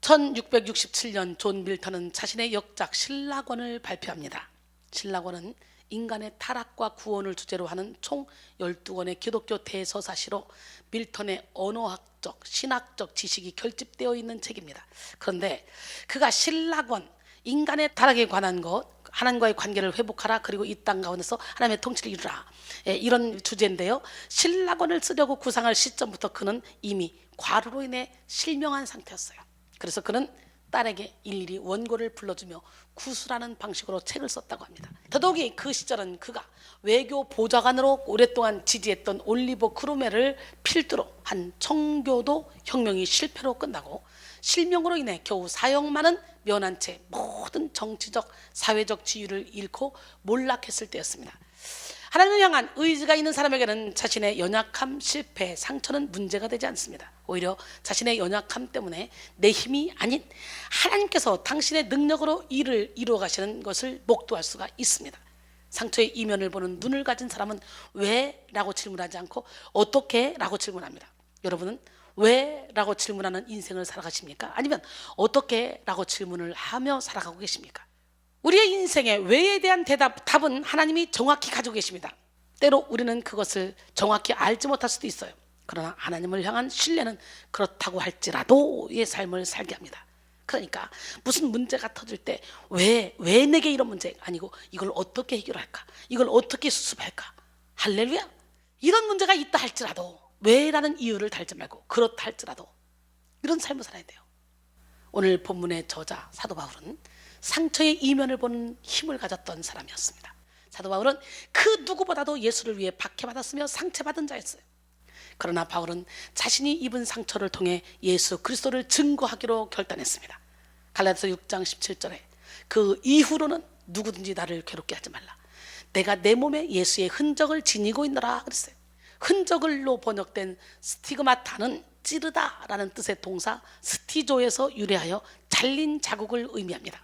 S1: 1667년 존 밀턴은 자신의 역작 신라권을 발표합니다. 신라권은 인간의 타락과 구원을 주제로 하는 총 12권의 기독교 대서사시로 밀턴의 언어학적, 신학적 지식이 결집되어 있는 책입니다. 그런데 그가 신라권, 인간의 타락에 관한 것, 하나님과의 관계를 회복하라, 그리고 이 땅 가운데서 하나님의 통치를 이루라, 이런 주제인데요, 신라권을 쓰려고 구상할 시점부터 그는 이미 과로로 인해 실명한 상태였어요. 그래서 그는 딸에게 일일이 원고를 불러주며 구술하는 방식으로 책을 썼다고 합니다. 더더욱이 그 시절은 그가 외교 보좌관으로 오랫동안 지지했던 올리버 크로멜을 필두로 한 청교도 혁명이 실패로 끝나고 실명으로 인해 겨우 사형만은 면한 채 모든 정치적 사회적 지위를 잃고 몰락했을 때였습니다. 하나님을 향한 의지가 있는 사람에게는 자신의 연약함, 실패, 상처는 문제가 되지 않습니다. 오히려 자신의 연약함 때문에 내 힘이 아닌 하나님께서 당신의 능력으로 일을 이루어 가시는 것을 목도할 수가 있습니다. 상처의 이면을 보는 눈을 가진 사람은 왜? 라고 질문하지 않고 어떻게? 라고 질문합니다. 여러분은 왜? 라고 질문하는 인생을 살아가십니까? 아니면 어떻게? 라고 질문을 하며 살아가고 계십니까? 우리의 인생의 왜에 대한 답은 하나님이 정확히 가지고 계십니다. 때로 우리는 그것을 정확히 알지 못할 수도 있어요. 그러나 하나님을 향한 신뢰는 그렇다고 할지라도의 삶을 살게 합니다. 그러니까 무슨 문제가 터질 때 왜 내게 이런 문제가 아니고 이걸 어떻게 해결할까? 이걸 어떻게 수습할까? 할렐루야. 이런 문제가 있다 할지라도 왜라는 이유를 달지 말고 그렇다 할지라도 이런 삶을 살아야 돼요. 오늘 본문의 저자 사도 바울은 상처의 이면을 보는 힘을 가졌던 사람이었습니다. 사도 바울은 그 누구보다도 예수를 위해 박해받았으며 상처받은 자였어요. 그러나 바울은 자신이 입은 상처를 통해 예수 그리스도를 증거하기로 결단했습니다. 갈라디아서 6장 17절에 그 이후로는 누구든지 나를 괴롭게 하지 말라. 내가 내 몸에 예수의 흔적을 지니고 있노라 그랬어요. 흔적을로 번역된 스티그마타는 찌르다라는 뜻의 동사 스티조에서 유래하여 잘린 자국을 의미합니다.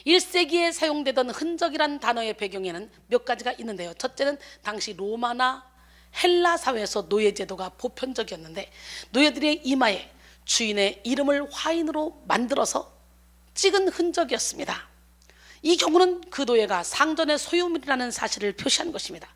S1: 1세기에 사용되던 흔적이란 단어의 배경에는 몇 가지가 있는데요. 첫째는 당시 로마나 헬라 사회에서 노예 제도가 보편적이었는데 노예들의 이마에 주인의 이름을 화인으로 만들어서 찍은 흔적이었습니다. 이 경우는 그 노예가 상전의 소유물이라는 사실을 표시한 것입니다.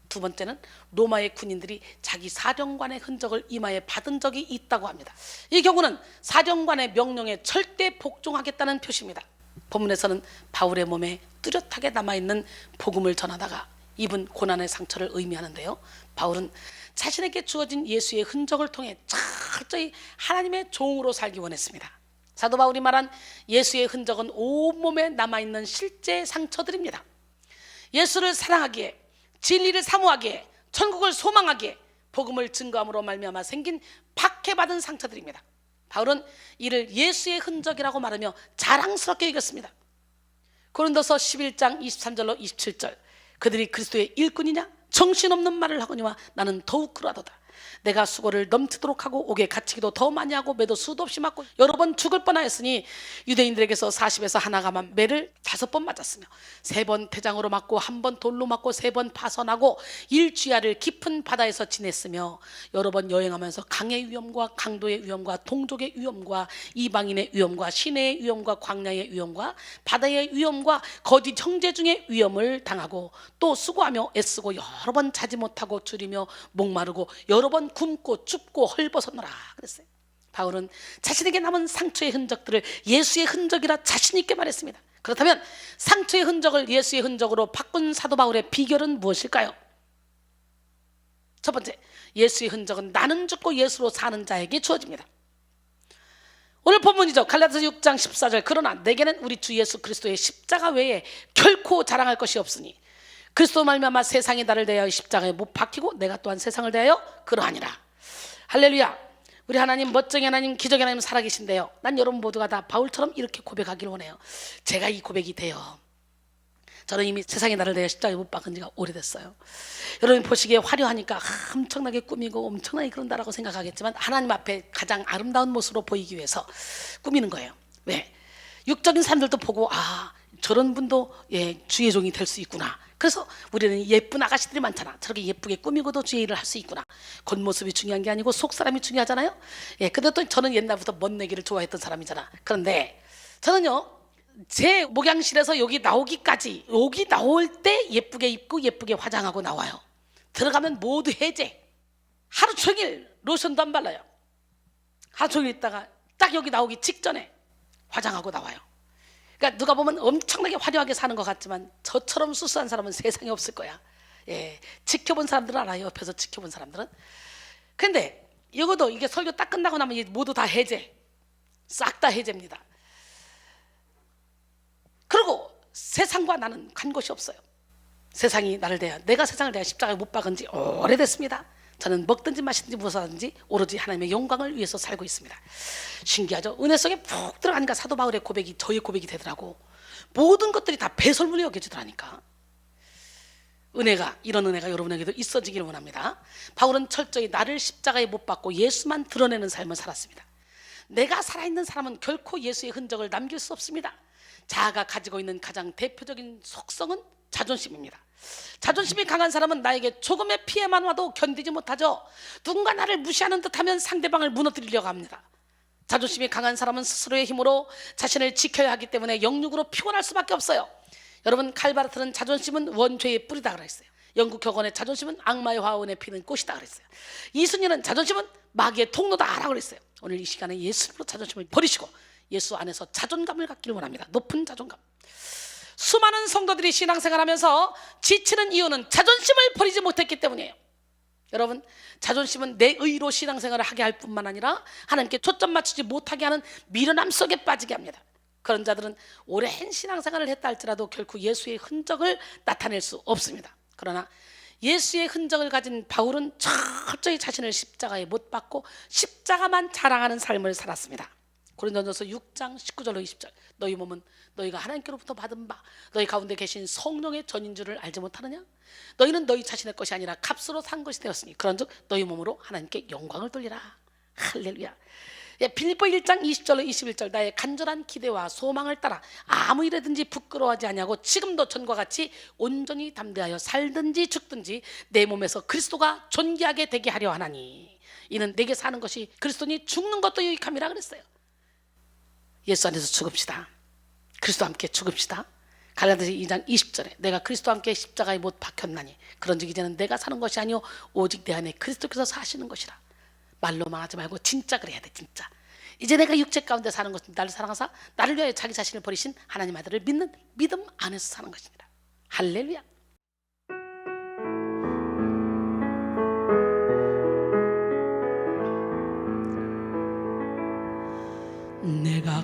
S1: 두 번째는 로마의 군인들이 자기 사령관의 흔적을 이마에 받은 적이 있다고 합니다. 이 경우는 사령관의 명령에 절대 복종하겠다는 표시입니다. 본문에서는 바울의 몸에 뚜렷하게 남아있는 복음을 전하다가 입은 고난의 상처를 의미하는데요. 바울은 자신에게 주어진 예수의 흔적을 통해 철저히 하나님의 종으로 살기 원했습니다. 사도 바울이 말한 예수의 흔적은 온몸에 남아있는 실제 상처들입니다. 예수를 사랑하기에, 진리를 사모하기에, 천국을 소망하기에 복음을 증거함으로 말미암아 생긴 박해받은 상처들입니다. 바울은 이를 예수의 흔적이라고 말하며 자랑스럽게 여겼습니다. 고린도서 11장 23절로 27절 그들이 그리스도의 일꾼이냐? 정신없는 말을 하거니와 나는 더욱 그러하도다. 내가 수고를 넘치도록 하고 옥에 갇히기도 더 많이 하고 매도 수도 없이 맞고 여러 번 죽을 뻔하였으니 유대인들에게서 40에서 하나가만 매를 5번 맞았으며 3번 태장으로 맞고 1번 돌로 맞고 3번 파선하고 일주야를 깊은 바다에서 지냈으며 여러 번 여행하면서 강의 위험과 강도의 위험과 동족의 위험과 이방인의 위험과 시내의 위험과 광야의 위험과 바다의 위험과 거짓 형제 중의 위험을 당하고 또 수고하며 애쓰고 여러 번 자지 못하고 줄이며 목마르고 여러 번 굶고 춥고 헐벗었노라 그랬어요. 바울은 자신에게 남은 상처의 흔적들을 예수의 흔적이라 자신 있게 말했습니다. 그렇다면 상처의 흔적을 예수의 흔적으로 바꾼 사도 바울의 비결은 무엇일까요? 첫 번째, 예수의 흔적은 나는 죽고 예수로 사는 자에게 주어집니다. 오늘 본문이죠. 갈라디아서 6장 14절 그러나 내게는 우리 주 예수 그리스도의 십자가 외에 결코 자랑할 것이 없으니 그리스도 말미암아 세상이 나를 대하여 십자가에 못 박히고 내가 또한 세상을 대하여 그러하니라. 할렐루야. 우리 하나님 멋쟁이 하나님 기적의 하나님 살아계신데요. 난 여러분 모두가 다 바울처럼 이렇게 고백하기를 원해요. 제가 이 고백이 돼요. 저는 이미 세상이 나를 대하여 십자가에 못 박은 지가 오래됐어요. 여러분 보시기에 화려하니까 엄청나게 꾸미고 엄청나게 그런다라고 생각하겠지만 하나님 앞에 가장 아름다운 모습으로 보이기 위해서 꾸미는 거예요. 왜? 육적인 사람들도 보고 저런 분도 주의 종이 될 수 있구나. 그래서 우리는 예쁜 아가씨들이 많잖아. 저렇게 예쁘게 꾸미고도 주의 일을 할 수 있구나. 겉모습이 중요한 게 아니고 속사람이 중요하잖아요. 근데 또 저는 옛날부터 멋내기를 좋아했던 사람이잖아. 그런데 저는요 제 목양실에서 여기 나오기까지 여기 나올 때 예쁘게 입고 예쁘게 화장하고 나와요. 들어가면 모두 해제. 하루 종일 로션도 안 발라요. 하루 종일 있다가 딱 여기 나오기 직전에 화장하고 나와요. 그러니까 누가 보면 엄청나게 화려하게 사는 것 같지만 저처럼 수수한 사람은 세상에 없을 거야. 지켜본 사람들은 알아요. 옆에서 지켜본 사람들은. 근데 이것도 이게 설교 딱 끝나고 나면 모두 다 해제. 싹 다 해제입니다. 그리고 세상과 나는 간 곳이 없어요. 세상이 나를 대하여 내가 세상을 대하여 십자가에 못 박은 지 오래됐습니다. 저는 먹든지 마시든지 무엇을 하든지 오로지 하나님의 영광을 위해서 살고 있습니다. 신기하죠? 은혜 속에 푹 들어가니까 사도 바울의 고백이 저의 고백이 되더라고. 모든 것들이 다 배설물로 여겨지더라니까. 이런 은혜가 여러분에게도 있어지기를 원합니다. 바울은 철저히 나를 십자가에 못 박고 예수만 드러내는 삶을 살았습니다. 내가 살아있는 사람은 결코 예수의 흔적을 남길 수 없습니다. 자아가 가지고 있는 가장 대표적인 속성은 자존심입니다. 자존심이 강한 사람은 나에게 조금의 피해만 와도 견디지 못하죠. 누군가 나를 무시하는 듯하면 상대방을 무너뜨리려고 합니다. 자존심이 강한 사람은 스스로의 힘으로 자신을 지켜야 하기 때문에 영육으로 피곤할 수밖에 없어요. 여러분 칼바르트는 자존심은 원죄의 뿌리다 그랬어요. 영국 격언의 자존심은 악마의 화원에 피는 꽃이다 그랬어요. 이순신은 자존심은 마귀의 통로다라고 그랬어요. 오늘 이 시간에 예수님으로 자존심을 버리시고 예수 안에서 자존감을 갖기를 원합니다. 높은 자존감. 수많은 성도들이 신앙생활하면서 지치는 이유는 자존심을 버리지 못했기 때문이에요. 여러분, 자존심은 내 의로 신앙생활을 하게 할 뿐만 아니라 하나님께 초점 맞추지 못하게 하는 미련함 속에 빠지게 합니다. 그런 자들은 오랜 신앙생활을 했다 할지라도 결코 예수의 흔적을 나타낼 수 없습니다. 그러나 예수의 흔적을 가진 바울은 철저히 자신을 십자가에 못 박고 십자가만 자랑하는 삶을 살았습니다. 고린도전서 6장 19절로 20절. 너희 몸은 너희가 하나님께로부터 받은 바 너희 가운데 계신 성령의 전인 줄을 알지 못하느냐? 너희는 너희 자신의 것이 아니라 값으로 산 것이 되었으니 그런즉 너희 몸으로 하나님께 영광을 돌리라. 할렐루야. 빌립보 1장 20절로 21절. 나의 간절한 기대와 소망을 따라 아무 일에든지 부끄러워하지 아니하고 지금도 전과 같이 온전히 담대하여 살든지 죽든지 내 몸에서 그리스도가 존귀하게 되게 하려 하나니 이는 내게 사는 것이 그리스도니 죽는 것도 유익함이라 그랬어요. 예수 안에서 죽읍시다. 그리스도와 함께 죽읍시다. 갈라디아서 2장 20절에 내가 그리스도와 함께 십자가에 못 박혔나니 그런즉 이제는 내가 사는 것이 아니요 오직 내 안에 그리스도께서 사시는 것이라. 말로만 하지 말고 진짜 그래야 돼. 진짜 이제 내가 육체 가운데 사는 것은 나를 사랑하사 나를 위하여 자기 자신을 버리신 하나님 아들을 믿는 믿음 안에서 사는 것이니라. 할렐루야.
S2: 내가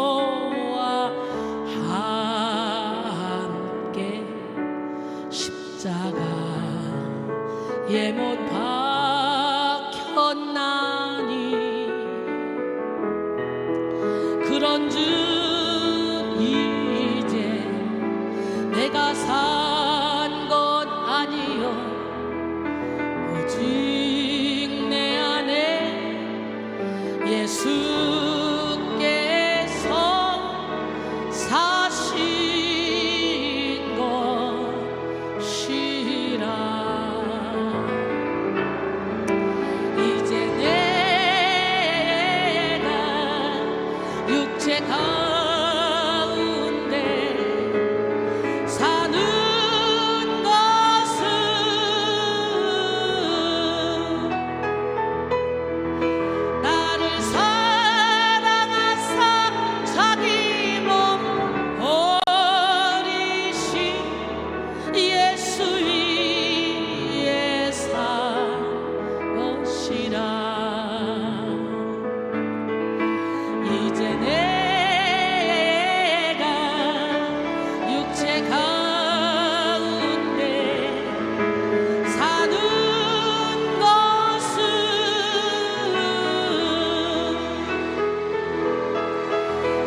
S2: 그리스도와 함께 십자가에 못 박혔나니 그런즉 이제 내가 산 것 아니요 오직 내 안에 예수께서 사신 것이라. 이제 내가 육체 가운데 사는 것은 나를 사랑하사 자기 몸 버리신 예수 위에 산 것이라. 이제 내가 육체 가운데 사는 것은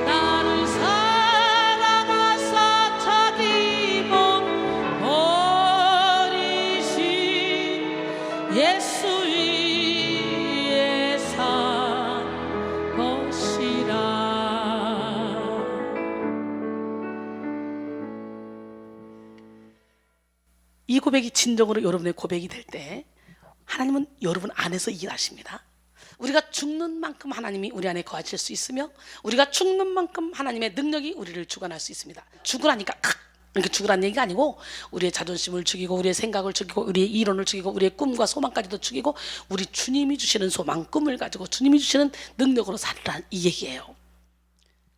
S2: 나를 사랑하사 자기 몸 버리신 예수 위에 산 것이라.
S1: 이 고백이 진정으로 여러분의 고백이 될 때 하나님은 여러분 안에서 일하십니다. 우리가 죽는 만큼 하나님이 우리 안에 거하실 수 있으며 우리가 죽는 만큼 하나님의 능력이 우리를 주관할 수 있습니다. 죽으라니까 이렇게 죽으라는 얘기가 아니고 우리의 자존심을 죽이고 우리의 생각을 죽이고 우리의 이론을 죽이고 우리의 꿈과 소망까지도 죽이고 우리 주님이 주시는 소망 꿈을 가지고 주님이 주시는 능력으로 살라는 이 얘기예요.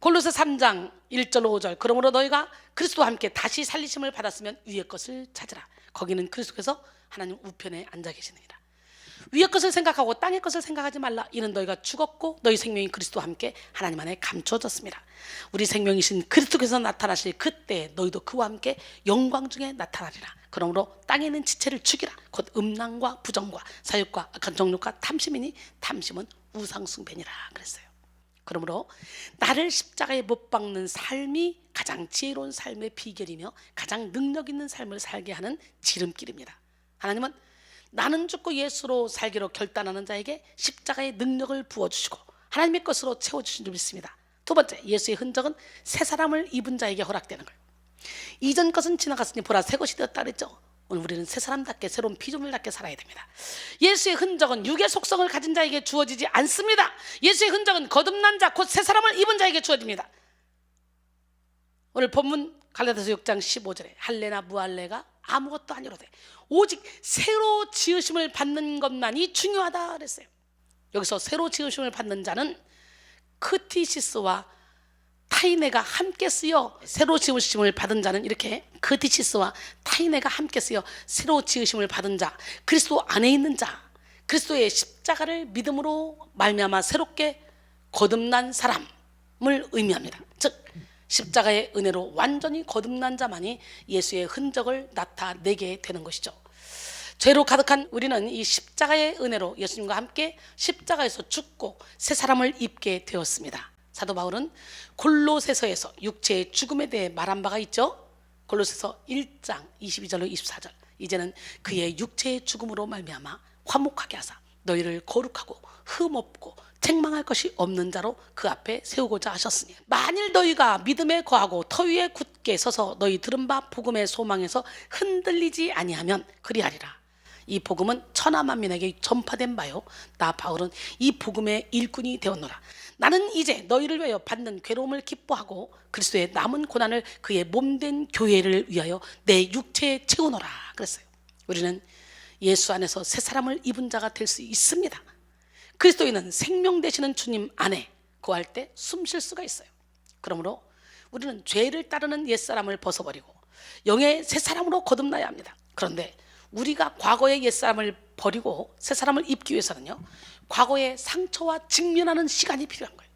S1: 골로새 3장 1절 5절. 그러므로 너희가 그리스도와 함께 다시 살리심을 받았으면 위의 것을 찾으라. 거기는 그리스도께서 하나님 우편에 앉아 계시느니라. 위의 것을 생각하고 땅의 것을 생각하지 말라. 이는 너희가 죽었고 너희 생명이 그리스도와 함께 하나님 안에 감추어졌습니다. 우리 생명이신 그리스도께서 나타나실 그때 너희도 그와 함께 영광 중에 나타나리라. 그러므로 땅에 있는 지체를 죽이라. 곧 음란과 부정과 사욕과 악한 정욕과 탐심이니 탐심은 우상숭배니라 그랬어요. 그러므로 나를 십자가에 못 박는 삶이 가장 지혜로운 삶의 비결이며 가장 능력 있는 삶을 살게 하는 지름길입니다. 하나님은 나는 죽고 예수로 살기로 결단하는 자에게 십자가의 능력을 부어주시고 하나님의 것으로 채워주신 줄 믿습니다. 두 번째, 예수의 흔적은 새 사람을 입은 자에게 허락되는 거예요. 이전 것은 지나갔으니 보라 새 것이 되었다 그랬죠. 오늘 우리는 새 사람답게 새로운 피조물답게 살아야 됩니다. 예수의 흔적은 육의 속성을 가진 자에게 주어지지 않습니다. 예수의 흔적은 거듭난 자 곧 새 사람을 입은 자에게 주어집니다. 오늘 본문 갈라디아서 6장 15절에 할례나 무할례가 아무것도 아니로되 오직 새로 지으심을 받는 것만이 중요하다 그랬어요. 여기서 새로 지으심을 받는 자는 크티시스와 타이네가 함께 쓰여 새로 지으심을 받은 자는 이렇게 크티시스와 타이네가 함께 쓰여 새로 지으심을 받은 자, 그리스도 안에 있는 자, 그리스도의 십자가를 믿음으로 말미암아 새롭게 거듭난 사람을 의미합니다. 즉 십자가의 은혜로 완전히 거듭난 자만이 예수의 흔적을 나타내게 되는 것이죠. 죄로 가득한 우리는 이 십자가의 은혜로 예수님과 함께 십자가에서 죽고 새 사람을 입게 되었습니다. 사도 바울은 골로새서에서 육체의 죽음에 대해 말한 바가 있죠. 골로새서 1장 22절로 24절. 이제는 그의 육체의 죽음으로 말미암아 화목하게 하사 너희를 거룩하고 흠없고 책망할 것이 없는 자로 그 앞에 세우고자 하셨으니 만일 너희가 믿음에 거하고 터 위에 굳게 서서 너희 들은 바 복음의 소망에서 흔들리지 아니하면 그리하리라. 이 복음은 천하 만민에게 전파된 바요 나 바울은 이 복음의 일꾼이 되었노라. 나는 이제 너희를 위하여 받는 괴로움을 기뻐하고 그리스도의 남은 고난을 그의 몸된 교회를 위하여 내 육체에 채우노라 그랬어요. 우리는 예수 안에서 새 사람을 입은 자가 될 수 있습니다. 그리스도인은 생명 되시는 주님 안에 거할 때 숨 쉴 수가 있어요. 그러므로 우리는 죄를 따르는 옛사람을 벗어버리고 영의 새 사람으로 거듭나야 합니다. 그런데 우리가 과거의 옛사람을 버리고 새 사람을 입기 위해서는요, 과거의 상처와 직면하는 시간이 필요한 거예요.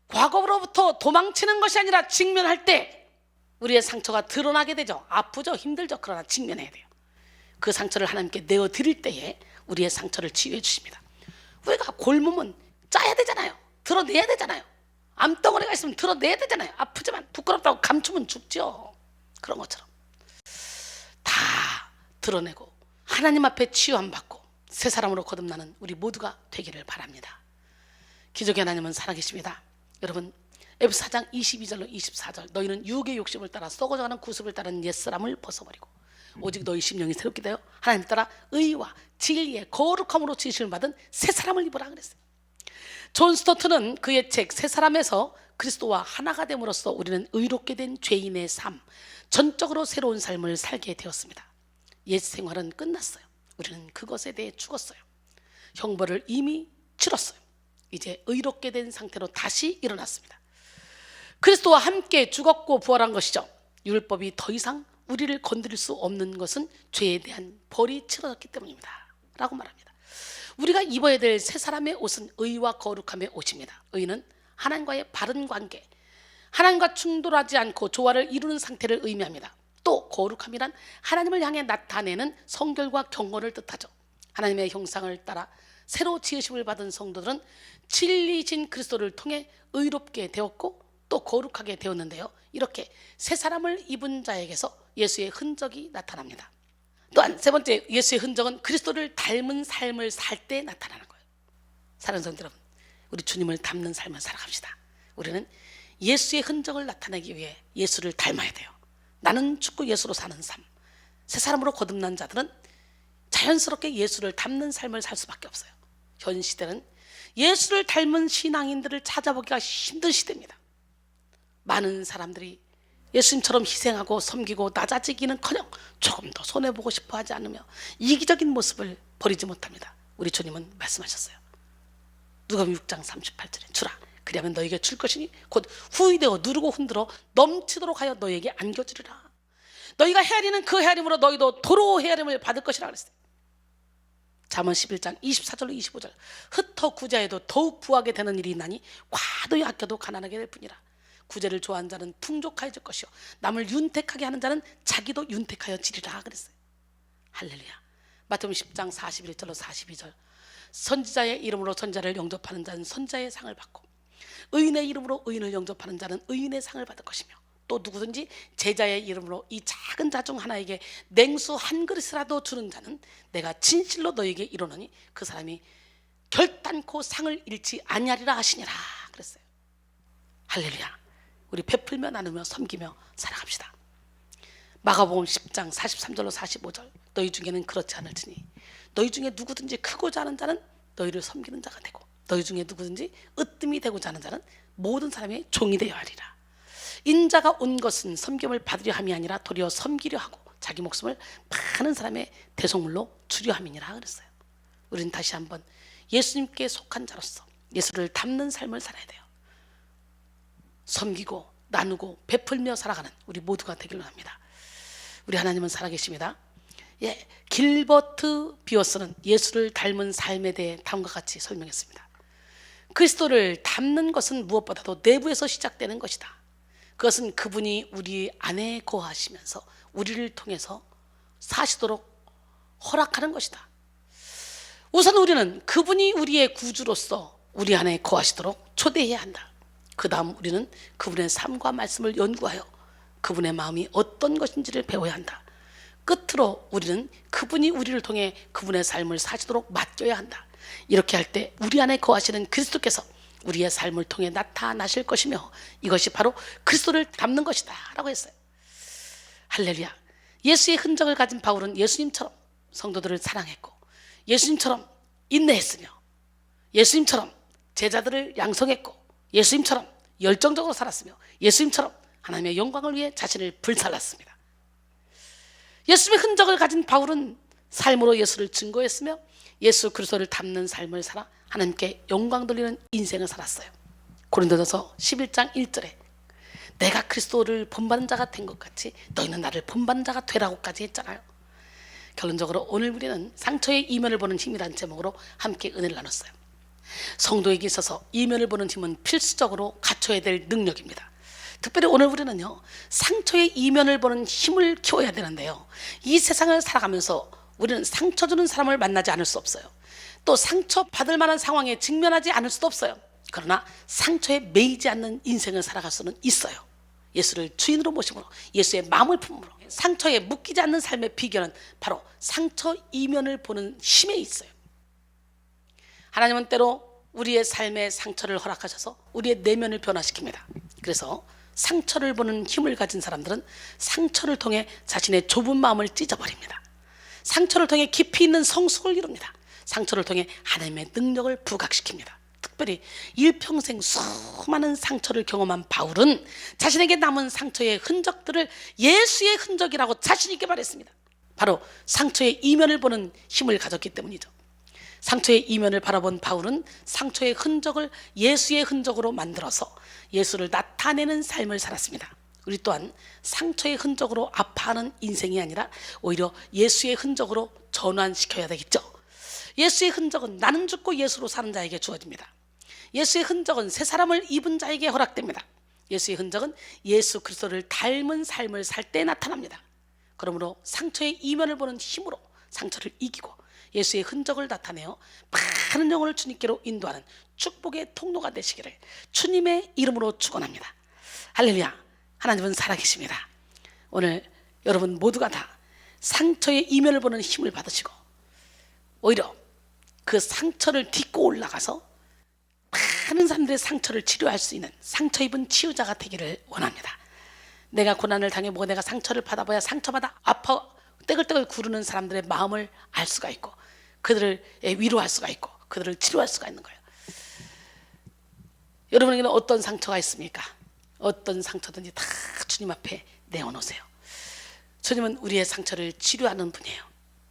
S1: 과거로부터 도망치는 것이 아니라 직면할 때 우리의 상처가 드러나게 되죠. 아프죠, 힘들죠. 그러나 직면해야 돼요. 그 상처를 하나님께 내어드릴 때에 우리의 상처를 치유해 주십니다. 우리가 골무면 짜야 되잖아요. 드러내야 되잖아요. 암덩어리가 있으면 드러내야 되잖아요. 아프지만 부끄럽다고 감추면 죽죠. 그런 것처럼 다 드러내고 하나님 앞에 치유함 받고 새 사람으로 거듭나는 우리 모두가 되기를 바랍니다. 기적의 하나님은 살아계십니다. 여러분 에베소 4장 22절로 24절 너희는 유혹의 욕심을 따라 썩어져가는 구습을 따르는 옛사람을 벗어버리고 오직 너희 심령이 새롭게 되어 하나님 따라 의와 진리의 거룩함으로 지으심을 받은 새 사람을 입으라 그랬어요. 존 스토트는 그의 책 새 사람에서 그리스도와 하나가 됨으로써 우리는 의롭게 된 죄인의 삶, 전적으로 새로운 삶을 살게 되었습니다. 옛 생활은 끝났어요. 우리는 그것에 대해 죽었어요. 형벌을 이미 치렀어요. 이제 의롭게 된 상태로 다시 일어났습니다. 그리스도와 함께 죽었고 부활한 것이죠. 율법이 더 이상 우리를 건드릴 수 없는 것은 죄에 대한 벌이 치러졌기 때문입니다 라고 말합니다. 우리가 입어야 될 새 사람의 옷은 의와 거룩함의 옷입니다. 의는 하나님과의 바른 관계, 하나님과 충돌하지 않고 조화를 이루는 상태를 의미합니다. 또 거룩함이란 하나님을 향해 나타내는 성결과 경건을 뜻하죠. 하나님의 형상을 따라 새로 지으심을 받은 성도들은 진리신 그리스도를 통해 의롭게 되었고 또 거룩하게 되었는데요, 이렇게 새 사람을 입은 자에게서 예수의 흔적이 나타납니다. 또한 세 번째, 예수의 흔적은 그리스도를 닮은 삶을 살 때 나타나는 거예요. 사랑하는 성도 여러분, 우리 주님을 닮는 삶을 살아갑시다. 우리는 예수의 흔적을 나타내기 위해 예수를 닮아야 돼요. 나는 죽고 예수로 사는 삶. 새 사람으로 거듭난 자들은 자연스럽게 예수를 닮는 삶을 살 수밖에 없어요. 현 시대는 예수를 닮은 신앙인들을 찾아보기가 힘든 시대입니다. 많은 사람들이 예수님처럼 희생하고 섬기고 낮아지기는커녕 조금 더 손해보고 싶어 하지 않으며 이기적인 모습을 버리지 못합니다. 우리 주님은 말씀하셨어요. 누가복음 6장 38절에 주라 그리하면 너에게 줄 것이니 곧 후이되어 누르고 흔들어 넘치도록 하여 너에게 안겨주리라. 너희가 헤아리는 그 헤아림으로 너희도 도로 헤아림을 받을 것이라 그랬어요. 잠언 11장 24절로 25절 흩어 구제해도 더욱 부하게 되는 일이 있나니 과도히 아껴도 가난하게 될 뿐이라. 구제를 좋아하는 자는 풍족하여질 것이요 남을 윤택하게 하는 자는 자기도 윤택하여지리라 그랬어요. 할렐루야. 마태복음 10장 41절로 42절 선지자의 이름으로 선지자를 영접하는 자는 선지자의 상을 받고 의인의 이름으로 의인을 영접하는 자는 의인의 상을 받을 것이며 또 누구든지 제자의 이름으로 이 작은 자 중 하나에게 냉수 한 그릇이라도 주는 자는 내가 진실로 너에게 이르노니 그 사람이 결단코 상을 잃지 아니하리라 하시니라 그랬어요. 할렐루야. 우리 베풀며 나누며 섬기며 살아갑시다. 마가복음 10장 43절로 45절 너희 중에는 그렇지 않을지니 너희 중에 누구든지 크고자 하는 자는 너희를 섬기는 자가 되고 너희 중에 누구든지 으뜸이 되고자 하는 자는 모든 사람의 종이 되어야 하리라. 인자가 온 것은 섬김을 받으려 함이 아니라 도리어 섬기려 하고 자기 목숨을 많은 사람의 대속물로 주려 함이니라 그랬어요. 우리는 다시 한번 예수님께 속한 자로서 예수를 닮는 삶을 살아야 돼요. 섬기고 나누고 베풀며 살아가는 우리 모두가 되기를 합니다. 우리 하나님은 살아계십니다. 길버트 비어스는 예수를 닮은 삶에 대해 다음과 같이 설명했습니다. 그리스도를 닮는 것은 무엇보다도 내부에서 시작되는 것이다. 그것은 그분이 우리 안에 거하시면서 우리를 통해서 사시도록 허락하는 것이다. 우선 우리는 그분이 우리의 구주로서 우리 안에 거하시도록 초대해야 한다. 그 다음 우리는 그분의 삶과 말씀을 연구하여 그분의 마음이 어떤 것인지를 배워야 한다. 끝으로 우리는 그분이 우리를 통해 그분의 삶을 사시도록 맡겨야 한다. 이렇게 할 때 우리 안에 거하시는 그리스도께서 우리의 삶을 통해 나타나실 것이며 이것이 바로 그리스도를 닮는 것이다 라고 했어요. 할렐루야. 예수의 흔적을 가진 바울은 예수님처럼 성도들을 사랑했고 예수님처럼 인내했으며 예수님처럼 제자들을 양성했고 예수님처럼 열정적으로 살았으며 예수님처럼 하나님의 영광을 위해 자신을 불살랐습니다. 예수님의 흔적을 가진 바울은 삶으로 예수를 증거했으며 예수 그리스도를 닮는 삶을 살아 하나님께 영광 돌리는 인생을 살았어요. 고린도전서 11장 1절에 내가 그리스도를 본받는 자가 된 것 같이 너희는 나를 본받는 자가 되라고까지 했잖아요. 결론적으로 오늘 우리는 상처의 이면을 보는 힘이라는 제목으로 함께 은혜를 나눴어요. 성도에게 있어서 이면을 보는 힘은 필수적으로 갖춰야 될 능력입니다. 특별히 오늘 우리는요, 상처의 이면을 보는 힘을 키워야 되는데요, 이 세상을 살아가면서 우리는 상처 주는 사람을 만나지 않을 수 없어요. 또 상처 받을 만한 상황에 직면하지 않을 수도 없어요. 그러나 상처에 매이지 않는 인생을 살아갈 수는 있어요. 예수를 주인으로 모심으로 예수의 마음을 품으로 상처에 묶이지 않는 삶의 비결은 바로 상처 이면을 보는 힘에 있어요. 하나님은 때로 우리의 삶의 상처를 허락하셔서 우리의 내면을 변화시킵니다. 그래서 상처를 보는 힘을 가진 사람들은 상처를 통해 자신의 좁은 마음을 찢어버립니다. 상처를 통해 깊이 있는 성숙을 이룹니다. 상처를 통해 하나님의 능력을 부각시킵니다. 특별히 일평생 수많은 상처를 경험한 바울은 자신에게 남은 상처의 흔적들을 예수의 흔적이라고 자신 있게 말했습니다. 바로 상처의 이면을 보는 힘을 가졌기 때문이죠. 상처의 이면을 바라본 바울은 상처의 흔적을 예수의 흔적으로 만들어서 예수를 나타내는 삶을 살았습니다. 우리 또한 상처의 흔적으로 아파하는 인생이 아니라 오히려 예수의 흔적으로 전환시켜야 되겠죠. 예수의 흔적은 나는 죽고 예수로 사는 자에게 주어집니다. 예수의 흔적은 새 사람을 입은 자에게 허락됩니다. 예수의 흔적은 예수 그리스도를 닮은 삶을 살 때 나타납니다. 그러므로 상처의 이면을 보는 힘으로 상처를 이기고 예수의 흔적을 나타내어 많은 영혼을 주님께로 인도하는 축복의 통로가 되시기를 주님의 이름으로 축원합니다. 할렐루야. 하나님은 살아계십니다. 오늘 여러분 모두가 다 상처의 이면을 보는 힘을 받으시고 오히려 그 상처를 딛고 올라가서 많은 사람들의 상처를 치료할 수 있는 상처 입은 치유자가 되기를 원합니다. 내가 고난을 당해보고 내가 상처를 받아봐야 상처마다 아파 떼글떼글 구르는 사람들의 마음을 알 수가 있고 그들을 위로할 수가 있고 그들을 치료할 수가 있는 거예요. 여러분에게는 어떤 상처가 있습니까? 어떤 상처든지 다 주님 앞에 내어놓으세요. 주님은 우리의 상처를 치료하는 분이에요.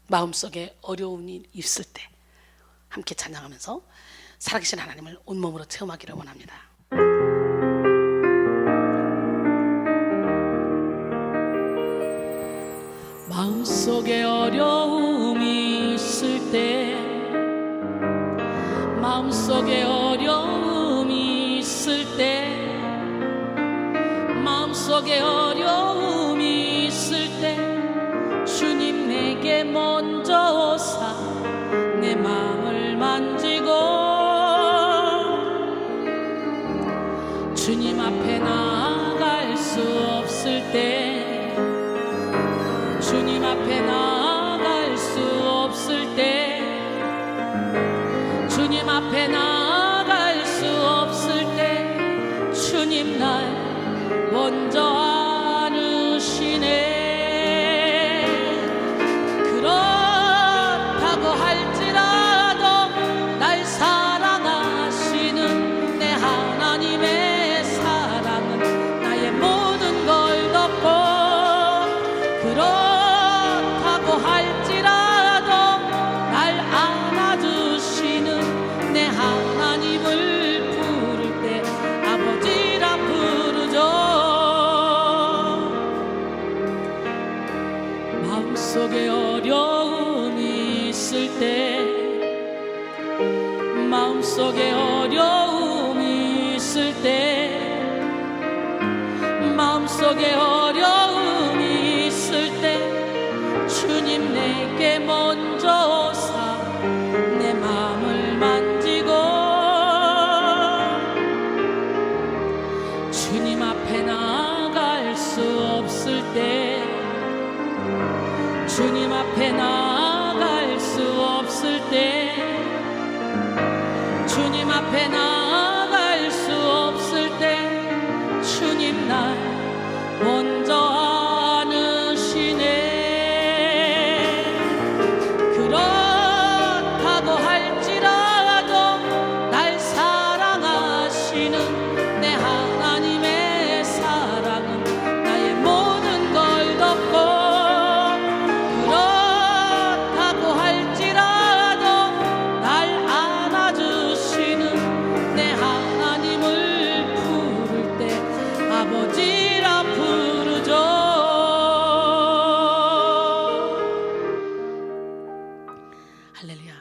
S1: 마음속에 어려움이 있을 때 함께 찬양하면서 살아계신 하나님을 온몸으로 체험하기를 원합니다.
S2: 마음속에 어려움이 있을 때 마음속에 어려움이 있을 때 마음속에 어려움이 있을 때 주님 내게 먼저 오사 내 마음을 만지고 주님 앞에 나아갈 수 없을 때 주님 앞에 나아갈 수 없을 때 주님 앞에 나아갈 수 없을 때 주님 날 먼저 안으시네. 그렇다고 할지라도 날 사랑하시는 내 하나님의 사랑 마음속에 어려움이 있을 때 마음속에 어려움이 있을 때 주님 내게 먼저 오사 내 마음을 만지고 주님 앞에 나아갈 수 없을 때 주님 앞에 나아갈 수 없을 때 주님 앞에 나아갈 수 없을 때 주님 날 먼저 안으시네. 그렇다고 할지라도 날 사랑하시는 내 하나님의 사랑은 나의 모든 걸 덮고 그렇다고 할지라도 날 안아주시는 내 하나님을 부를 때 아버지라 부르죠.
S1: 할렐루야.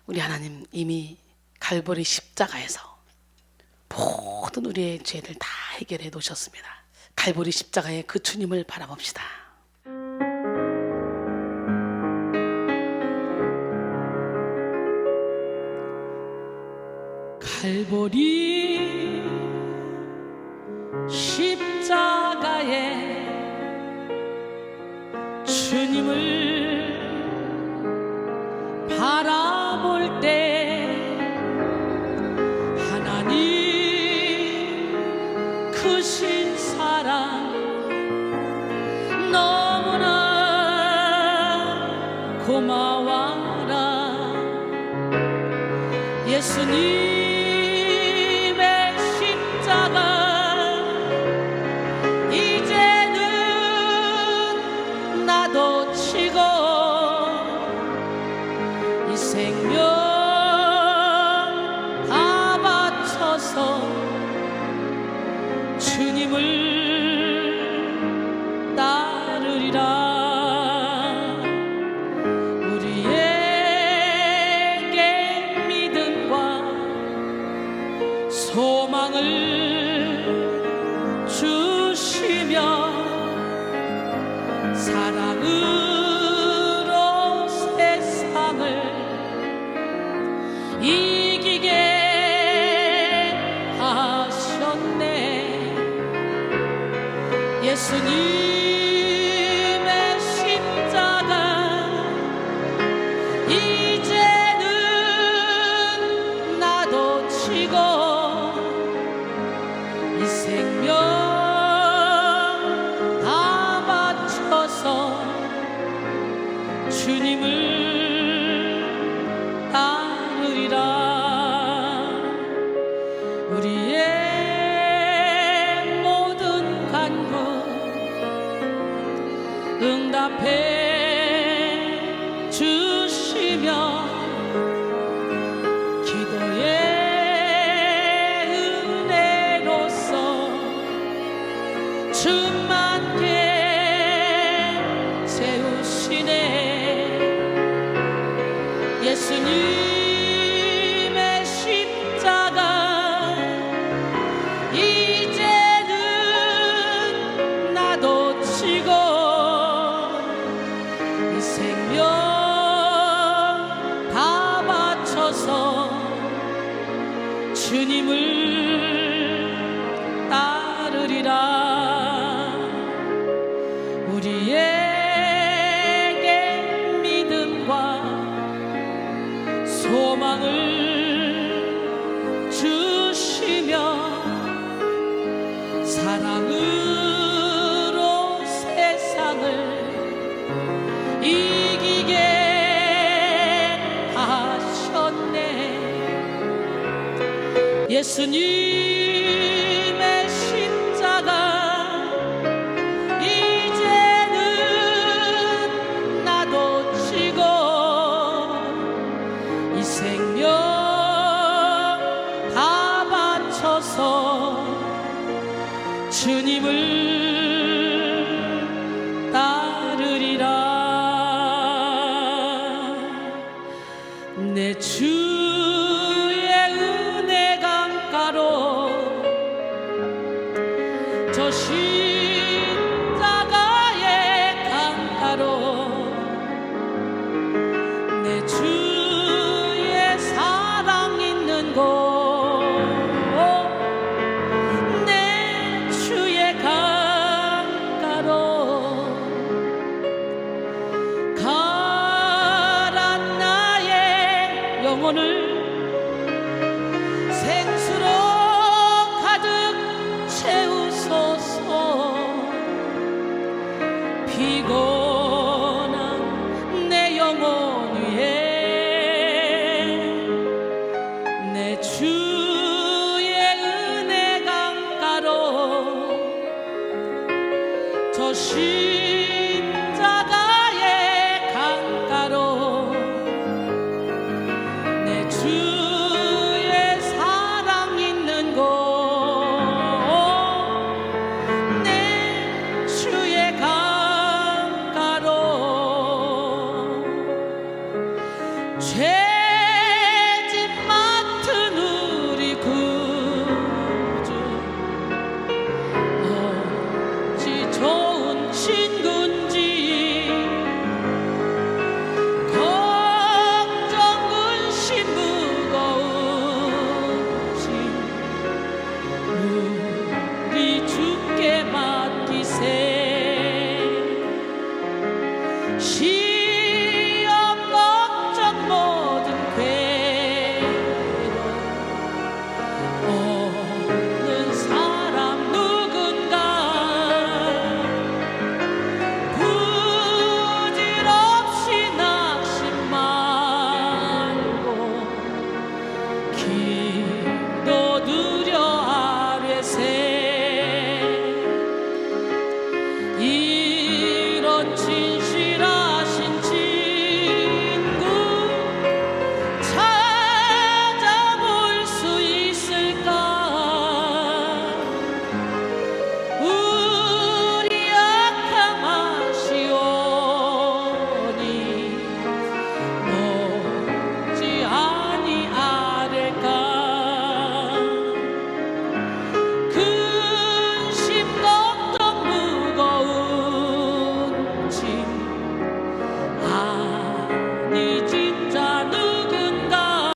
S1: 우리 하나님 이미 갈보리 십자가에서 모든 우리의 죄를 다 해결해 놓으셨습니다. 갈보리 십자가의 그 주님을 바라봅시다.
S2: 갈보리 십자가에 주님을 바라볼 때 하나님 크신 사랑 너무나 고마워라. 예수님의 십자가 이제는 나도 치고 이 생명 다 바쳐서 주님을 따르리라. 우리에게 믿음과 소망을 주시며 사랑으로 세상을 이기게 하셨네. 예수님의 십자가 이제는 나도 치고 이 생명 다 바쳐서 주님을 따르리라. 우리의 모든 간구 응답해 주시며 기도의 은혜로서 충만케 채우시네. 예수님의 십자가 이제는 나도 치고 이 생명 다 바쳐서 주님을 따르리라. 우리에게 믿음과 소망을 주시며 사랑으로 세상을 이기게 하셨네. 예수님의 십자가 이제는 나도 치고 이 생명 다 바쳐서 주님을 따르리라. 내 주의 영혼을 생수로 가득 채우소서. 피곤한 내 영혼 위에 내 주의 은혜 강가로 저 십자가의 강가로 내 주의 사랑 있는 곳 내 주의 강가로 죄짓 맡은 우리 구주 어찌 좋은 친구인지 걱정 근심 무거운 짐 우리 주께 맡기세. 시험 걱정 모든 괴로움 없는 사람 누군가 부질없이 낙심 말고 기도드려 아뢰세. 이런 진실하신 친구 찾아볼 수 있을까? 우리 악함 아시오니 어찌하니 아뢰까? 근심 걱정 무거운 짐 아니 진짜 누군가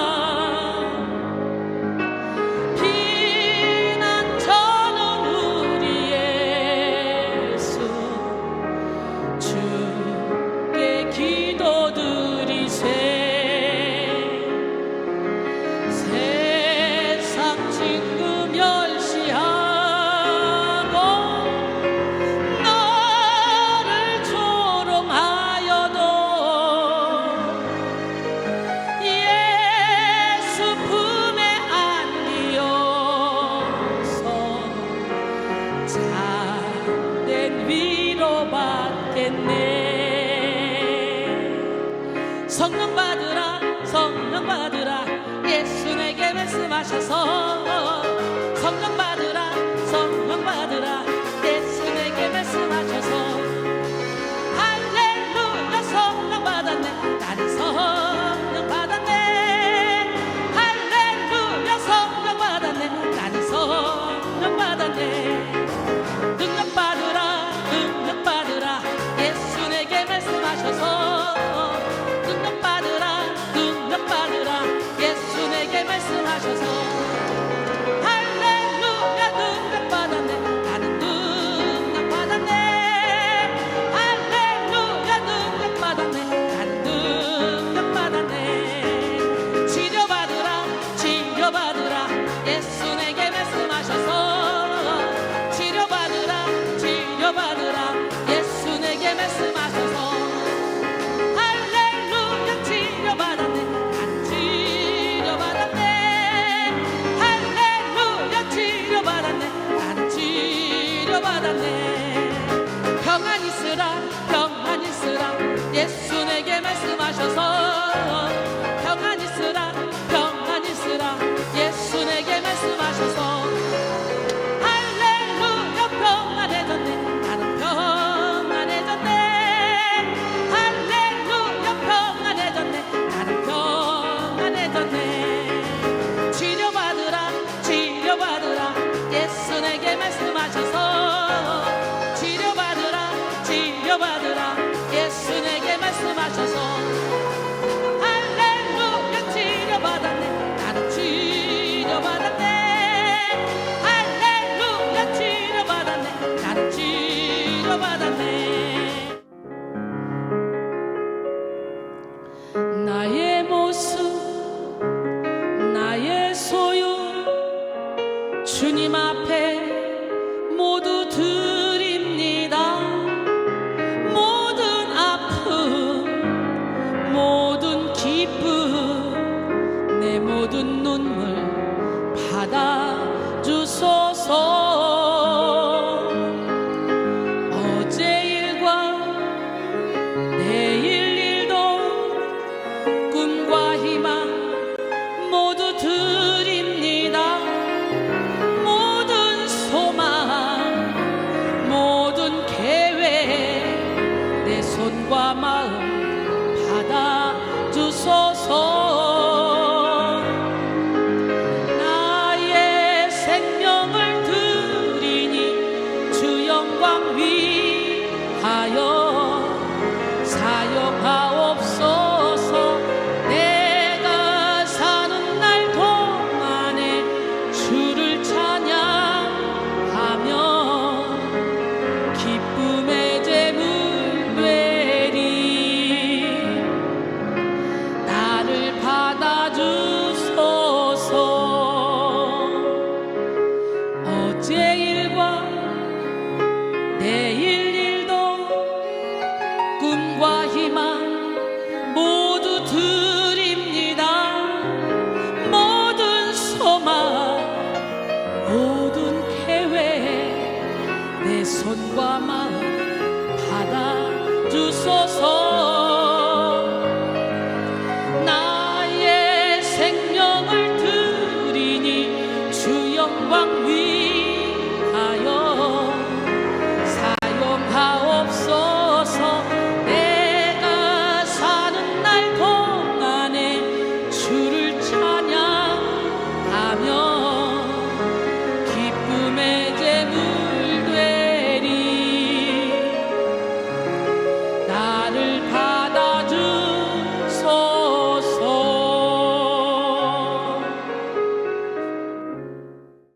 S2: 피난처는 우리 예수 주께 기도드리세. 세상 친구 멸시하고 너를 조롱하여도 예수 품에 안기어서 참된 위로받겠네. 성령 받으라 성령 받으라 예수 내게 말씀하셔서. 성령 받으라 성령 받으라 예수 내게 말씀하셔서. 할렐루야 성령 받았네 나는 성령 받았네. 할렐루야 성령 받았네 나는 성령 받았네. 능력 받으라 능력 받으라 예수 내게 말씀하셔서. 능력 받으라 능력 받으라 예수 내게 말씀하셔서. 할렐루야 능력 받았네 나는 능력 받았네. 할렐루야 능력 받았네 나는 능력 받았네. 치료받으라 치료받으라 예수 내게 말씀하셔서. 치료받으라 치료받으라 예수 내게 말씀하셔서. 할렐루야 치료받았네 나는 치료받았네. 할렐루야 치료받았네 나는 치료받았네. 평안 있으라 평안 있으라 예수 내게 말씀하셔서. 평안 있으라 평안 있으라 예수 내게 말씀하셔서. 할렐루야 평안해졌네 나는 평안해졌네. 할렐루야 평안해졌네 나는 평안해졌네. 치료받으라 치료받으라 예수 내게 말씀하셔서. 치료받으라 치료받으라 예수 내게 말씀하셔서. 할렐루야 치료받았네 나는 치료받았네. 할렐루야 치료받았네 나는 치료받았네. 나의 모습 땅 위